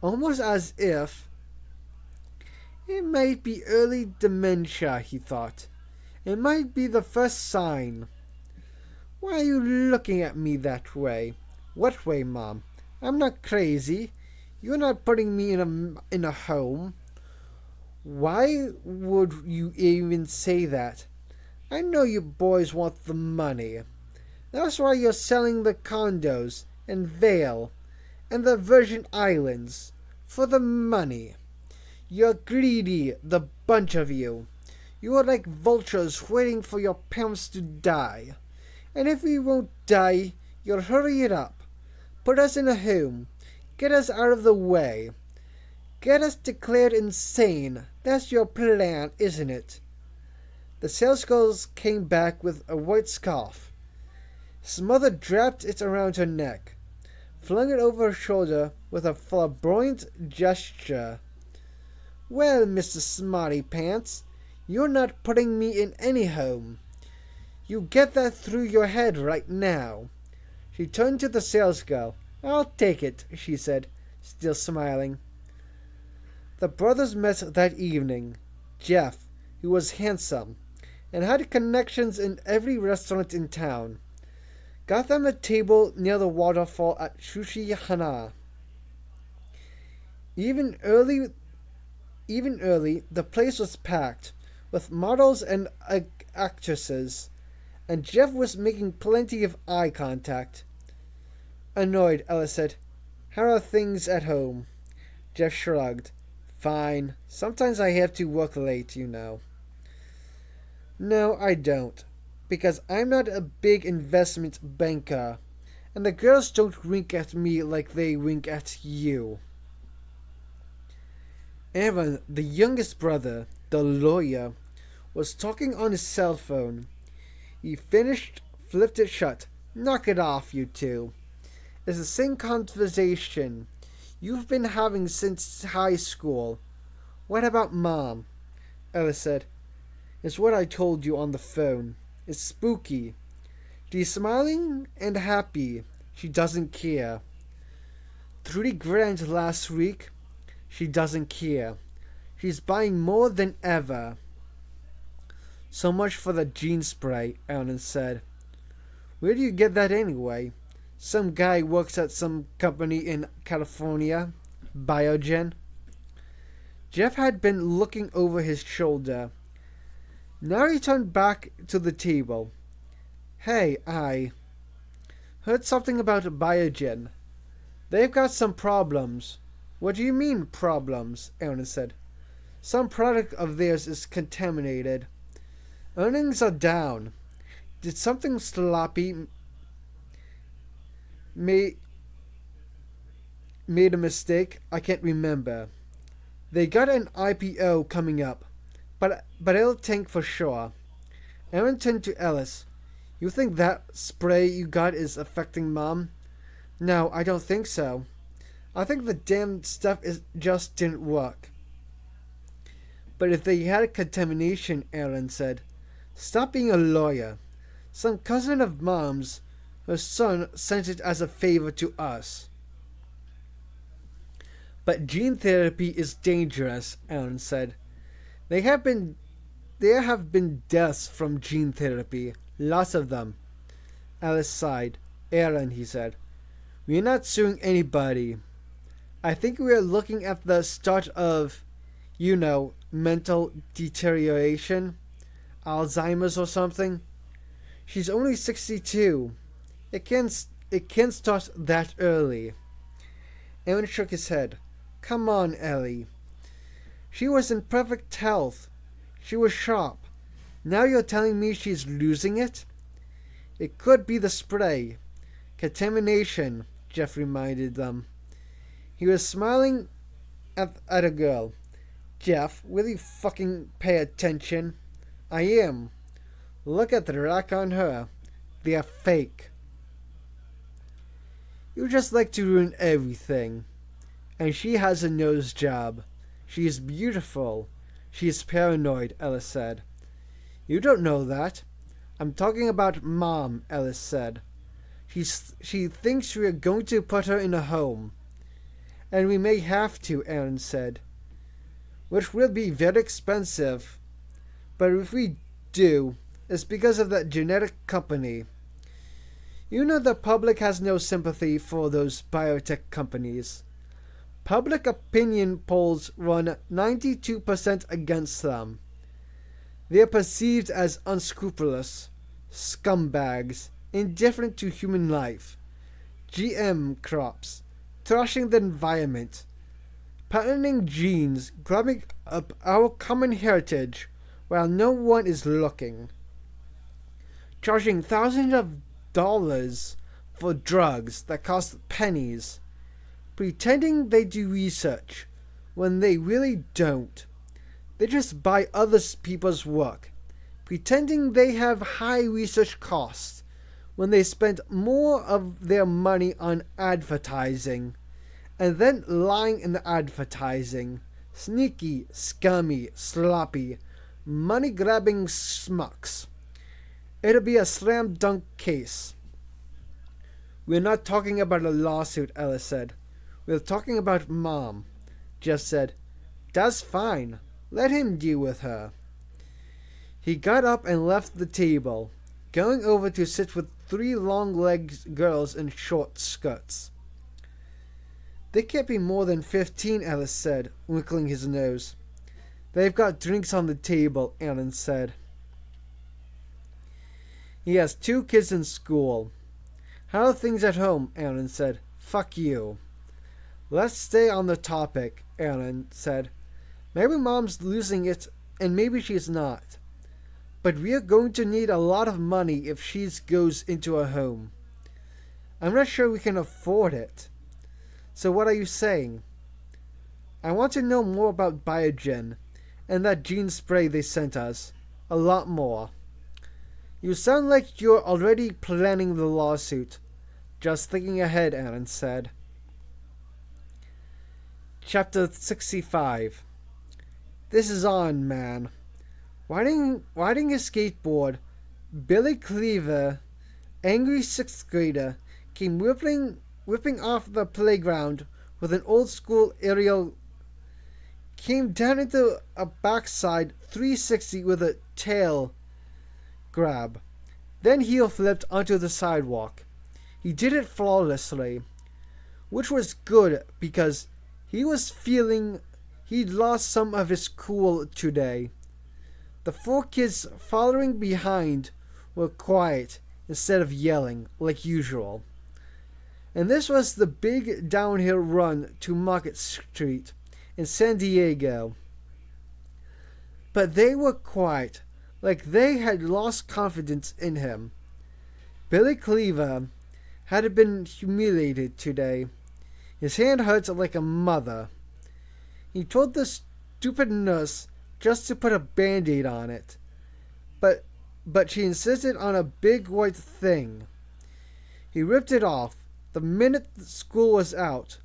Almost as if it might be early dementia, he thought. It might be the first sign. Why are you looking at me that way? What way, Mom? I'm not crazy. You're not putting me in a home. Why would you even say that? I know you boys want the money. That's why you're selling the condos and Vale and the Virgin Islands. For the money. You're greedy, the bunch of you. You are like vultures waiting for your parents to die. And if we won't die, you'll hurry it up. Put us in a home. Get us out of the way. Get us declared insane. That's your plan, isn't it? The salesgirl came back with a white scarf. His mother draped it around her neck, flung it over her shoulder with a flamboyant gesture. Well, Mr. Smarty Pants, you're not putting me in any home. You get that through your head right now. She turned to the salesgirl. I'll take it, she said, still smiling. The brothers met that evening. Jeff, who was handsome and had connections in every restaurant in town, got them a table near the waterfall at Sushi Hana. Even early, the place was packed with models and actresses, and Jeff was making plenty of eye contact. Annoyed, Ella said, How are things at home? Jeff shrugged. Fine. Sometimes I have to work late, you know. No, I don't. Because I'm not a big investment banker, and the girls don't wink at me like they wink at you. Aaron, the youngest brother, the lawyer, was talking on his cell phone. He finished, flipped it shut. Knock it off, you two. It's the same conversation you've been having since high school. What about Mom? Ella said. It's what I told you on the phone. It's spooky. She's smiling and happy. She doesn't care. $30,000 last week. She doesn't care. She's buying more than ever. So much for the gene spray, Aaron said. Where do you get that anyway? Some guy works at some company in California. Biogen. Jeff had been looking over his shoulder. Now he turned back to the table. Hey, I heard something about Biogen. They've got some problems. What do you mean, problems? Aaron said. Some product of theirs is contaminated. Earnings are down. Did something sloppy made a mistake? I can't remember. They got an IPO coming up, but it'll tank for sure. Aaron turned to Ellis. You think that spray you got is affecting Mom? No, I don't think so. I think the damn stuff just didn't work. But if they had contamination, Aaron said, stop being a lawyer. Some cousin of Mom's, her son, sent it as a favor to us. But gene therapy is dangerous, Aaron said. They have been There have been deaths from gene therapy. Lots of them. Alice sighed. Aaron, he said, we're not suing anybody. I think we are looking at the start of, mental deterioration. Alzheimer's or something. She's only 62. It can't start that early. Aaron shook his head. Come on, Ellie. She was in perfect health. She was sharp. Now you're telling me she's losing it? It could be the spray. Contamination, Jeff reminded them. He was smiling at a girl. Jeff, will you fucking pay attention? I am. Look at the rack on her. They're fake. You just like to ruin everything. And she has a nose job. She is beautiful. She is paranoid, Ellis said. You don't know that. I'm talking about Mom, Ellis said. She thinks we are going to put her in a home. And we may have to, Aaron said. Which will be very expensive. But if we do, it's because of that genetic company. You know the public has no sympathy for those biotech companies. Public opinion polls run 92% against them. They are perceived as unscrupulous, scumbags, indifferent to human life, GM crops, thrashing the environment, patenting genes, grabbing up our common heritage while no one is looking, charging thousands of dollars for drugs that cost pennies, pretending they do research when they really don't. They just buy other people's work, pretending they have high research costs when they spend more of their money on advertising, and then lying in the advertising. Sneaky, scummy, sloppy, money-grabbing schmucks. It'll be a slam dunk case. We're not talking about a lawsuit, Ellis said. We're talking about Mom. Jeff said, That's fine. Let him deal with her. He got up and left the table, going over to sit with 3 long-legged girls in short skirts. They can't be more than 15, Ellis said, wrinkling his nose. They've got drinks on the table, Aaron said. He has 2 kids in school. How are things at home? Aaron said. Fuck you. Let's stay on the topic, Aaron said. Maybe Mom's losing it, and maybe she's not. But we're going to need a lot of money if she goes into a home. I'm not sure we can afford it. So what are you saying? I want to know more about Biogen and that gene spray they sent us. A lot more. You sound like you're already planning the lawsuit. Just thinking ahead, Aaron said. Chapter 65. This is on, man. Riding a skateboard, Billy Cleaver, angry 6th grader, came whipping off the playground with an old-school aerial, came down into a backside 360 with a tail grab, then heel flipped onto the sidewalk. He did it flawlessly, which was good because he was feeling he'd lost some of his cool today. The 4 kids following behind were quiet instead of yelling like usual. And this was the big downhill run to Market Street in San Diego. But they were quiet, like they had lost confidence in him. Billy Cleaver had been humiliated today. His hand hurt like a mother. He told the stupid nurse just to put a Band-Aid on it. But she insisted on a big white thing. He ripped it off the minute the school was out,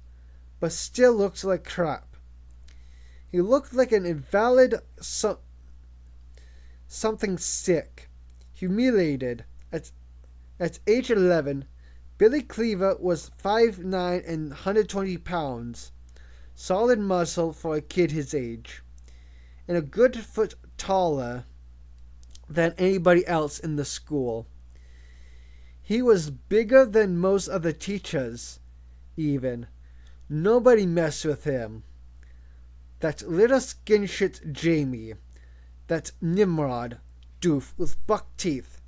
but still looked like crap. He looked like an invalid something sick, humiliated. At age 11, Billy Cleaver was 5'9" and 120 pounds. Solid muscle for a kid his age. and a good foot taller than anybody else in the school. He was bigger than most of the teachers, even. Nobody messed with him. That little skin shit Jamie, that Nimrod doof with buck teeth,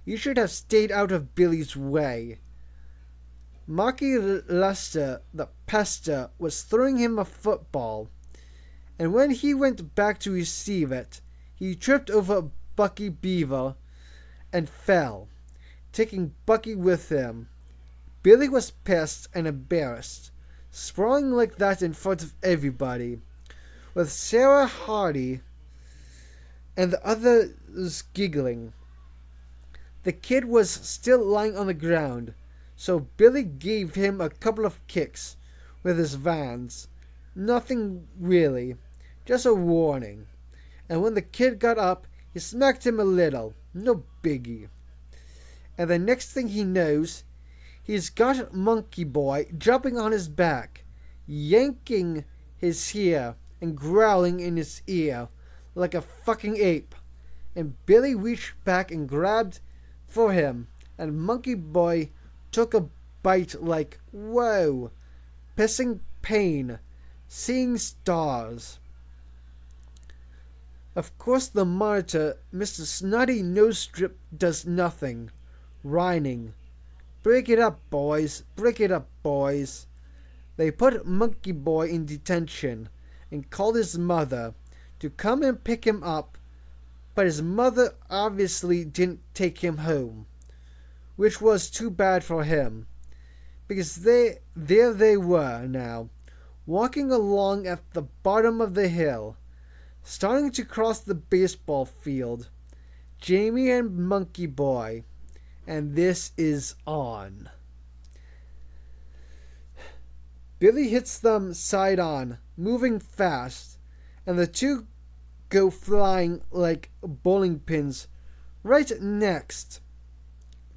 you should have stayed out of Billy's way. Marky Lester, the pester, was throwing him a football, and when he went back to receive it, he tripped over Bucky Beaver and fell, taking Bucky with him. Billy was pissed and embarrassed, sprawling like that in front of everybody, with Sarah Hardy and the others giggling. The kid was still lying on the ground, so Billy gave him a couple of kicks with his vans. Nothing really, just a warning. And when the kid got up, he smacked him a little, no biggie. And the next thing he knows, he's got Monkey Boy jumping on his back, yanking his hair and growling in his ear like a fucking ape. And Billy reached back and grabbed for him, and Monkey Boy took a bite like, whoa, pissing pain, seeing stars. Of course the monitor, Mr. Snotty Nose Strip, does nothing, whining, break it up, boys, break it up, boys. They put Monkey Boy in detention and called his mother to come and pick him up, but his mother obviously didn't take him home, which was too bad for him, because there they were now, walking along at the bottom of the hill, starting to cross the baseball field, Jamie and Monkey Boy, and this is on. Billy hits them side on, moving fast, and the two go flying like bowling pins right next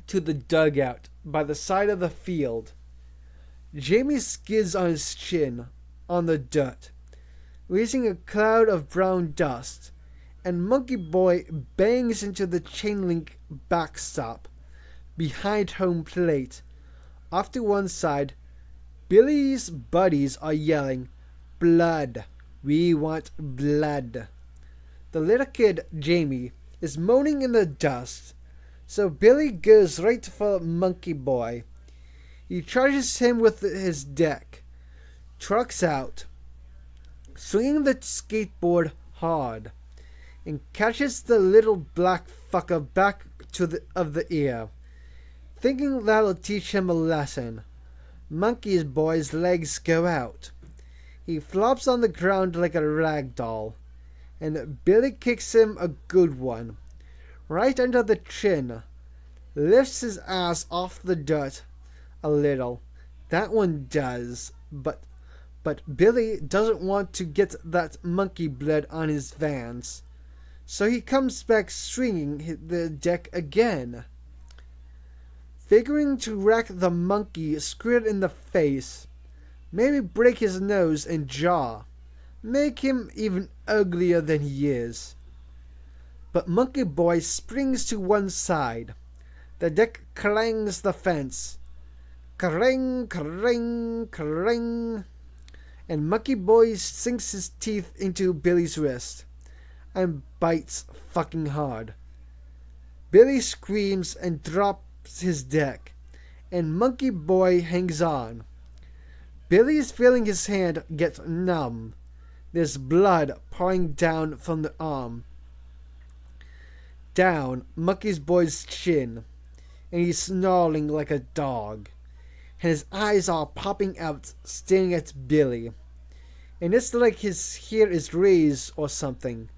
to the dugout by the side of the field. Jamie skids on his chin on the dirt, raising a cloud of brown dust, and Monkey Boy bangs into the chain link backstop behind home plate. Off to one side, Billy's buddies are yelling, "Blood! We want blood!" The little kid, Jamie, is moaning in the dust, so Billy goes right for Monkey Boy. He charges him with his deck, trucks out, swinging the skateboard hard, and catches the little black fucker back of the ear, thinking that'll teach him a lesson. Monkey Boy's legs go out. He flops on the ground like a rag doll, and Billy kicks him a good one, right under the chin, lifts his ass off the dirt a little. That one does, but Billy doesn't want to get that monkey blood on his vans, so he comes back swinging the deck again, figuring to rack the monkey square in the face, maybe break his nose and jaw, make him even uglier than he is. But Monkey Boy springs to one side. The deck clangs the fence. Kerring, kerring, kerring. And Monkey Boy sinks his teeth into Billy's wrist and bites fucking hard. Billy screams and drops his deck, and Monkey Boy hangs on. Billy is feeling his hand get numb. There's blood pouring down from the arm, down Monkey Boy's chin, and he's snarling like a dog, and his eyes are popping out, staring at Billy, and it's like his hair is raised or something,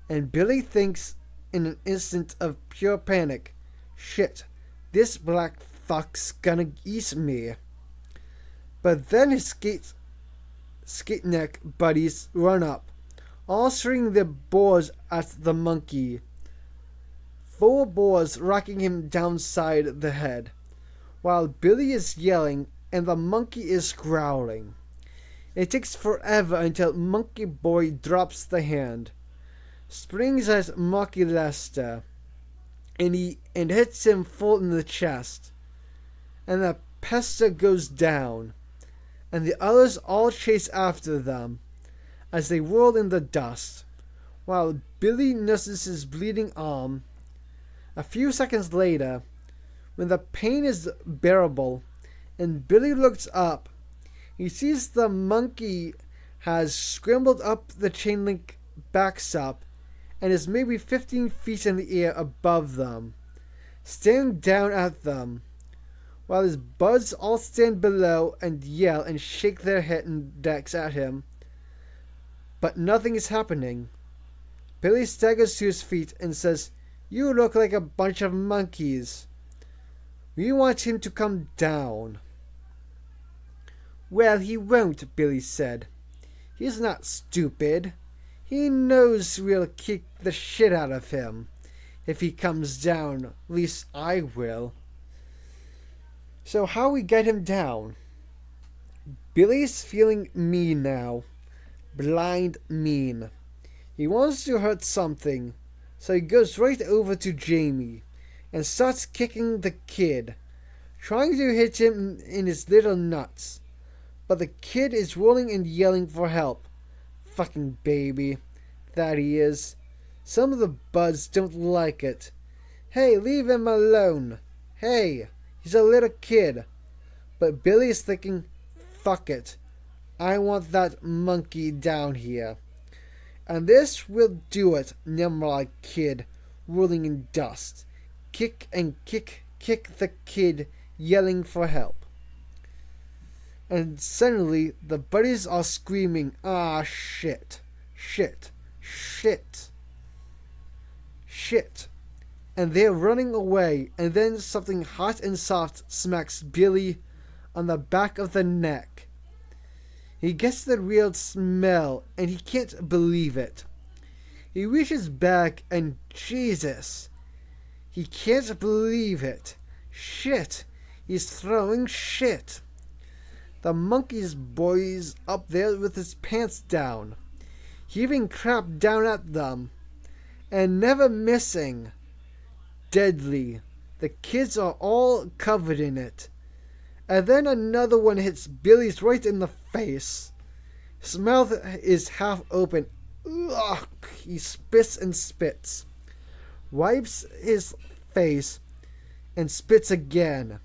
and Billy thinks in an instant of pure panic, shit, this black fuck's gonna eat me. But then his skate neck buddies run up, all swinging their boards at the monkey. 4 boards rocking him downside the head, while Billy is yelling and the monkey is growling. It takes forever until Monkey Boy drops the hand, springs at Mocky Lester, and hits him full in the chest. And the pester goes down, and the others all chase after them as they whirl in the dust, while Billy nurses his bleeding arm. A few seconds later, when the pain is bearable and Billy looks up, he sees the monkey has scrambled up the chain link backstop and is maybe 15 feet in the air above them, staring down at them, while his buds all stand below and yell and shake their head and necks at him. But nothing is happening. Billy staggers to his feet and says, "You look like a bunch of monkeys. We want him to come down." "Well, he won't," Billy said. "He's not stupid. He knows we'll kick the shit out of him if he comes down. At least I will." "So how we get him down?" Billy's feeling mean now. Blind mean. He wants to hurt something, so he goes right over to Jamie and starts kicking the kid, trying to hit him in his little nuts. But the kid is rolling and yelling for help. Fucking baby, that he is. Some of the buds don't like it. "Hey, leave him alone. Hey, he's a little kid." But Billy is thinking, fuck it. I want that monkey down here. And this will do it, Nimrod kid, rolling in dust. Kick and kick the kid, yelling for help. And suddenly, the buddies are screaming, "Ah, shit, shit, shit, shit." And they're running away, and then something hot and soft smacks Billy on the back of the neck. He gets the real smell, and he can't believe it. He reaches back, and Jesus, he can't believe it. Shit, he's throwing shit. The monkey's boy's up there with his pants down, heaving crap down at them, and never missing. Deadly. The kids are all covered in it. And then another one hits Billy's right in the face. His mouth is half open. Ugh, he spits and spits. Wipes his face and spits again,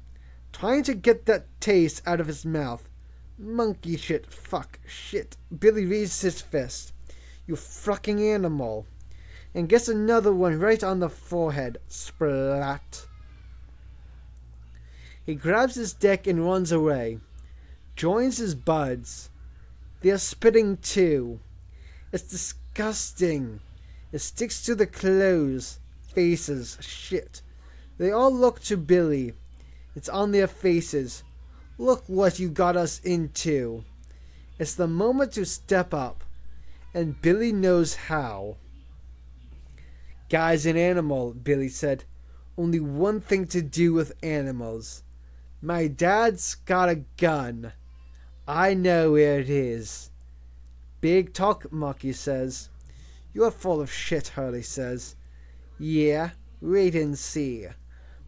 trying to get that taste out of his mouth. Monkey shit, fuck, shit. Billy raises his fist. "You fucking animal." And gets another one right on the forehead. Splat. He grabs his deck and runs away. Joins his buds. They're spitting too. It's disgusting. It sticks to the clothes, faces, shit. They all look to Billy. It's on their faces. Look what you got us into. It's the moment to step up. And Billy knows how. "Guy's an animal," Billy said. "Only one thing to do with animals. My dad's got a gun. I know where it is." "Big talk," Mocky says. "You're full of shit," Hurley says. "Yeah, wait and see.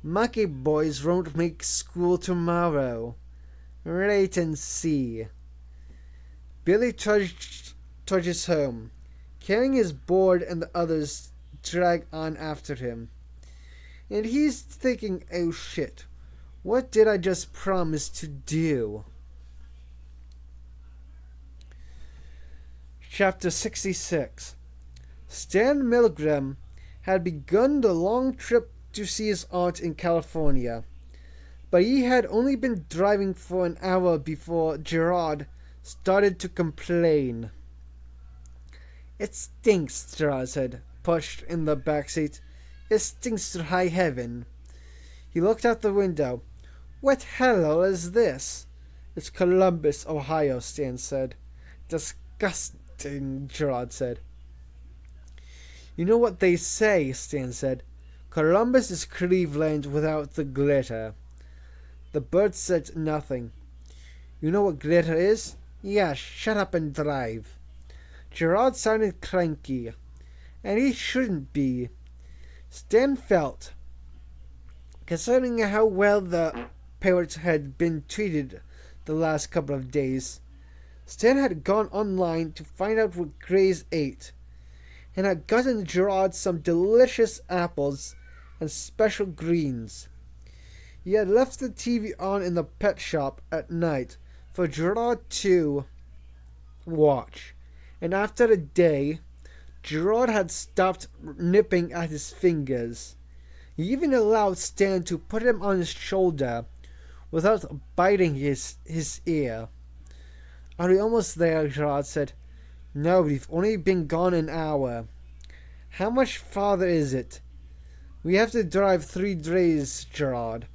Monkey boys won't make school tomorrow. Wait and see." Billy trudges home, carrying his board, and the others drag on after him. And he's thinking, oh shit, what did I just promise to do? Chapter 66. Stan Milgram had begun the long trip to see his aunt in California, but he had only been driving for an hour before Gerard started to complain. "It stinks," Gerard said, pushed in the back seat. "It stinks to high heaven." He looked out the window. "What hell is this?" "It's Columbus, Ohio," Stan said. "Disgusting," Gerard said. "You know what they say," Stan said. "Columbus is Cleveland without the glitter." The bird said nothing. "You know what glitter is?" "Yeah, shut up and drive." Gerard sounded cranky. and he shouldn't be. Stan felt, considering how well the parrots had been treated the last couple of days. Stan had gone online to find out what Grays ate, and had gotten Gerard some delicious apples and special greens. He had left the TV on in the pet shop at night for Gerard to watch, and after a day, Gerard had stopped nipping at his fingers. He even allowed Stan to put him on his shoulder without biting his ear. "Are we almost there?" Gerard said. "No, we've only been gone an hour." "How much farther is it?" "We have to drive 3 days, Gerard."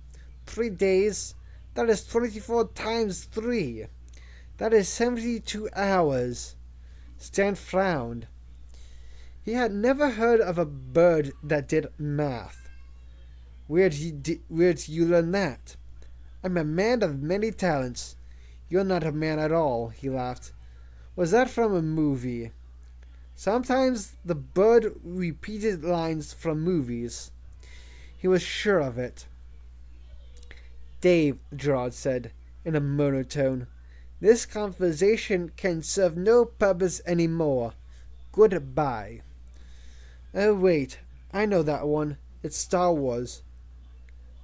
3 days? That is 24 times 3. That is 72 hours. Stan frowned. He had never heard of a bird that did math. Where'd you learn that?" "I'm a man of many talents." "You're not a man at all," he laughed. "Was that from a movie?" Sometimes the bird repeated lines from movies. He was sure of it. "Dave," Gerard said in a monotone, "this conversation can serve no purpose any more. Goodbye." "Oh, wait, I know that one. It's Star Wars."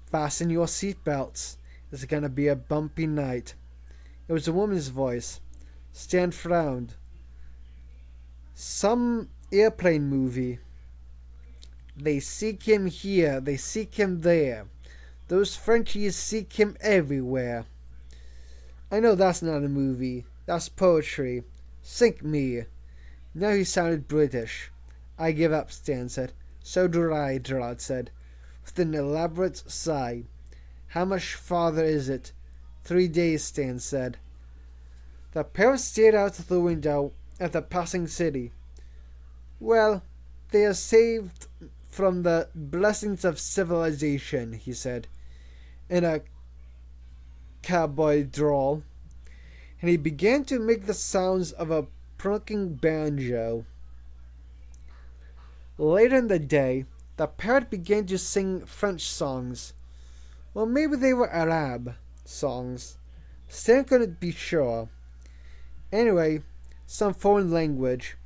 "Fasten your seatbelts. It's gonna be a bumpy night." It was a woman's voice. Stan frowned. "Some airplane movie. They seek him here, they seek him there. Those Frenchies seek him everywhere." "I know that's not a movie. That's poetry. Sink me." Now he sounded British. "I give up," Stan said. "So do I," Gerard said, with an elaborate sigh. "How much farther is it?" 3 days, Stan said. The parrot stared out the window at the passing city. "Well, they are saved from the blessings of civilization," he said, in a cowboy drawl, and he began to make the sounds of a plunking banjo. Later in the day, the parrot began to sing French songs. Or maybe they were Arab songs. Stan couldn't be sure. Anyway, some foreign language.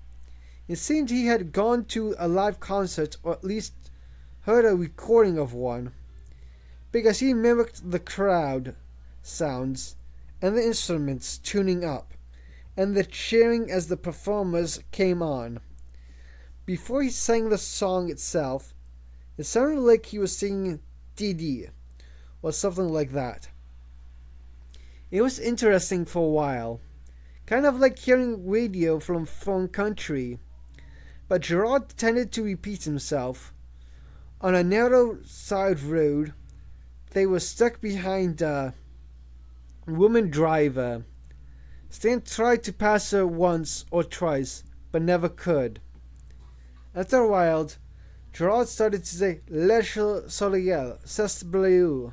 It seemed he had gone to a live concert, or at least heard a recording of one, because he mimicked the crowd sounds and the instruments tuning up, and the cheering as the performers came on. Before he sang the song itself, it sounded like he was singing Didi, or something like that. It was interesting for a while, kind of like hearing radio from a foreign country, but Gerard tended to repeat himself. On a narrow side road, they were stuck behind a woman driver. Stan tried to pass her once or twice, but never could. After a while, Gerard started to say "Le soleil s'est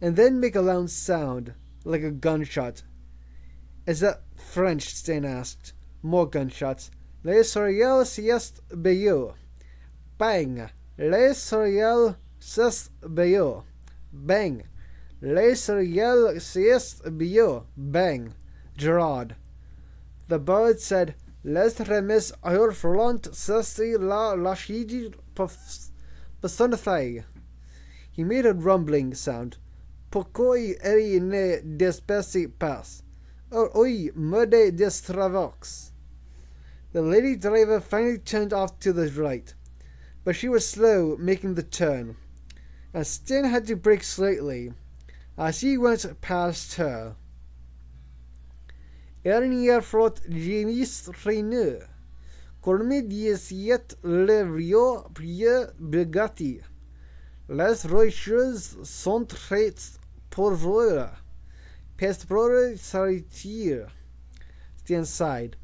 and then make a loud sound, like a gunshot. "Is that French?" Stan asked. More gunshots. "Le soleil s'est brillé." Bang! "Le soleil s'est brillé." Bang! "Le soleil s'est brillé." Bang! Gerard. The bird said, "Les remis à front, c'est la lachide personifiée." He made a rumbling sound. "Pourquoi il ne despèce pas? Oh oui, merde des travaux." The lady driver finally turned off to the right, but she was slow making the turn, and Stan had to brake slightly as he went past her. "Ernier frot James Trainer, Corme diesiet le rio prier Bugatti. Les rocheuses sont très pourvoires. Pestbrode s'arrêtir." Stan sighed.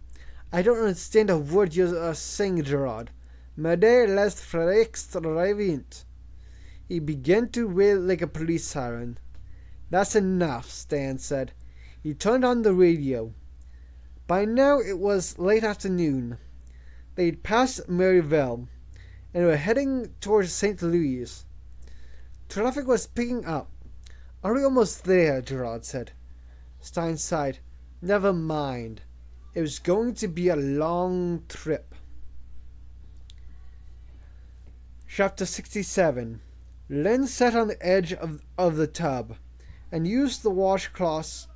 "I don't understand a word you're saying, Gerard. Merde les frères revint." He began to wail like a police siren. "That's enough," Stan said. He turned on the radio. By now it was late afternoon. They'd passed Maryville and were heading towards St. Louis. Traffic was picking up. Are we almost there? Gerard said. Stein sighed. Never mind. It was going to be a long trip. Chapter 67. Len sat on the edge of the tub and used the washcloth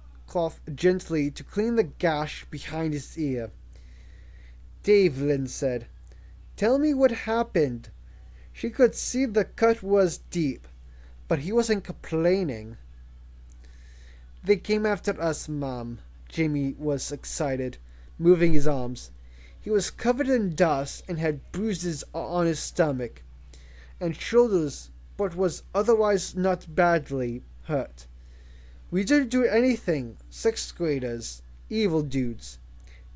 gently to clean the gash behind his ear. Dave, Len said, tell me what happened. She could see the cut was deep, but he wasn't complaining. They came after us, Mom. Jamie was excited, moving his arms. He was covered in dust and had bruises on his stomach and shoulders, but was otherwise not badly hurt. We didn't do anything. 6th graders. Evil dudes.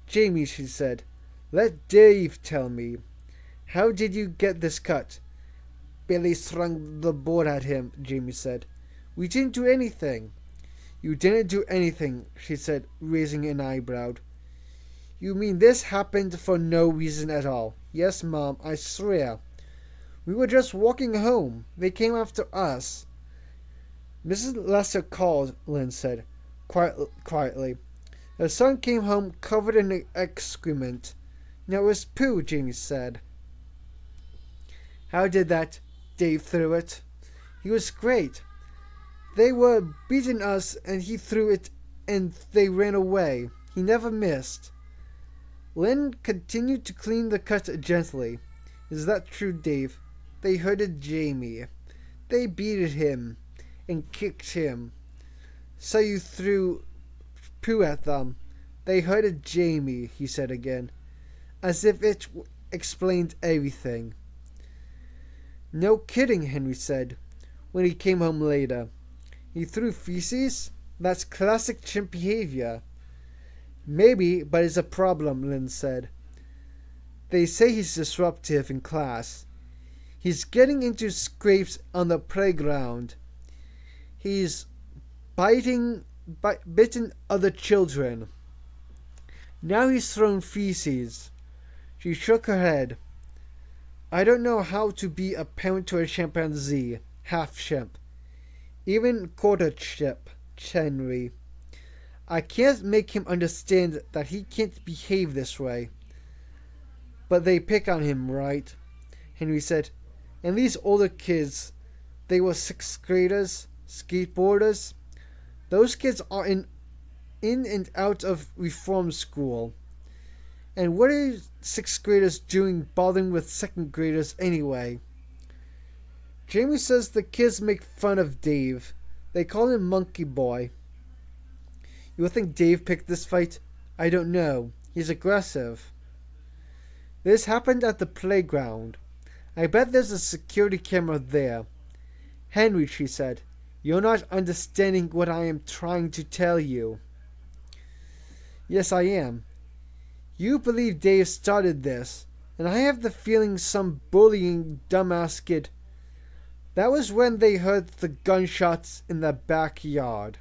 Jamie, she said, let Dave tell me. How did you get this cut? Billy thrust the board at him, Jamie said. We didn't do anything. You didn't do anything, she said, raising an eyebrow. You mean this happened for no reason at all? Yes, Mom, I swear. We were just walking home. They came after us. Mrs. Lester called, Lynn said, quietly. Her son came home covered in excrement. Now it was poo, Jamie said. How did that? Dave threw it. He was great. They were beating us and he threw it and they ran away. He never missed. Lynn continued to clean the cut gently. Is that true, Dave? They hurted Jamie. They beat him and kicked him. So you threw poo at them. They hurted Jamie, he said again, as if it explained everything. No kidding, Henry said, when he came home later. He threw feces? That's classic chimp behavior. Maybe, but it's a problem, Lynn said. They say he's disruptive in class. He's getting into scrapes on the playground. He's bitten other children. Now he's thrown feces. She shook her head. I don't know how to be a parent to a chimpanzee, half chimp, even quarter chimp, Henry. I can't make him understand that he can't behave this way. But they pick on him, right? Henry said. And these older kids, they were 6th graders, skateboarders. Those kids are in and out of reform school. And what are 6th graders doing bothering with 2nd graders anyway? Jamie says the kids make fun of Dave. They call him Monkey Boy. You think Dave picked this fight? I don't know. He's aggressive. This happened at the playground. I bet there's a security camera there. Henry, she said, you're not understanding what I am trying to tell you. Yes, I am. You believe Dave started this, and I have the feeling some bullying dumbass kid. That was when they heard the gunshots in the backyard.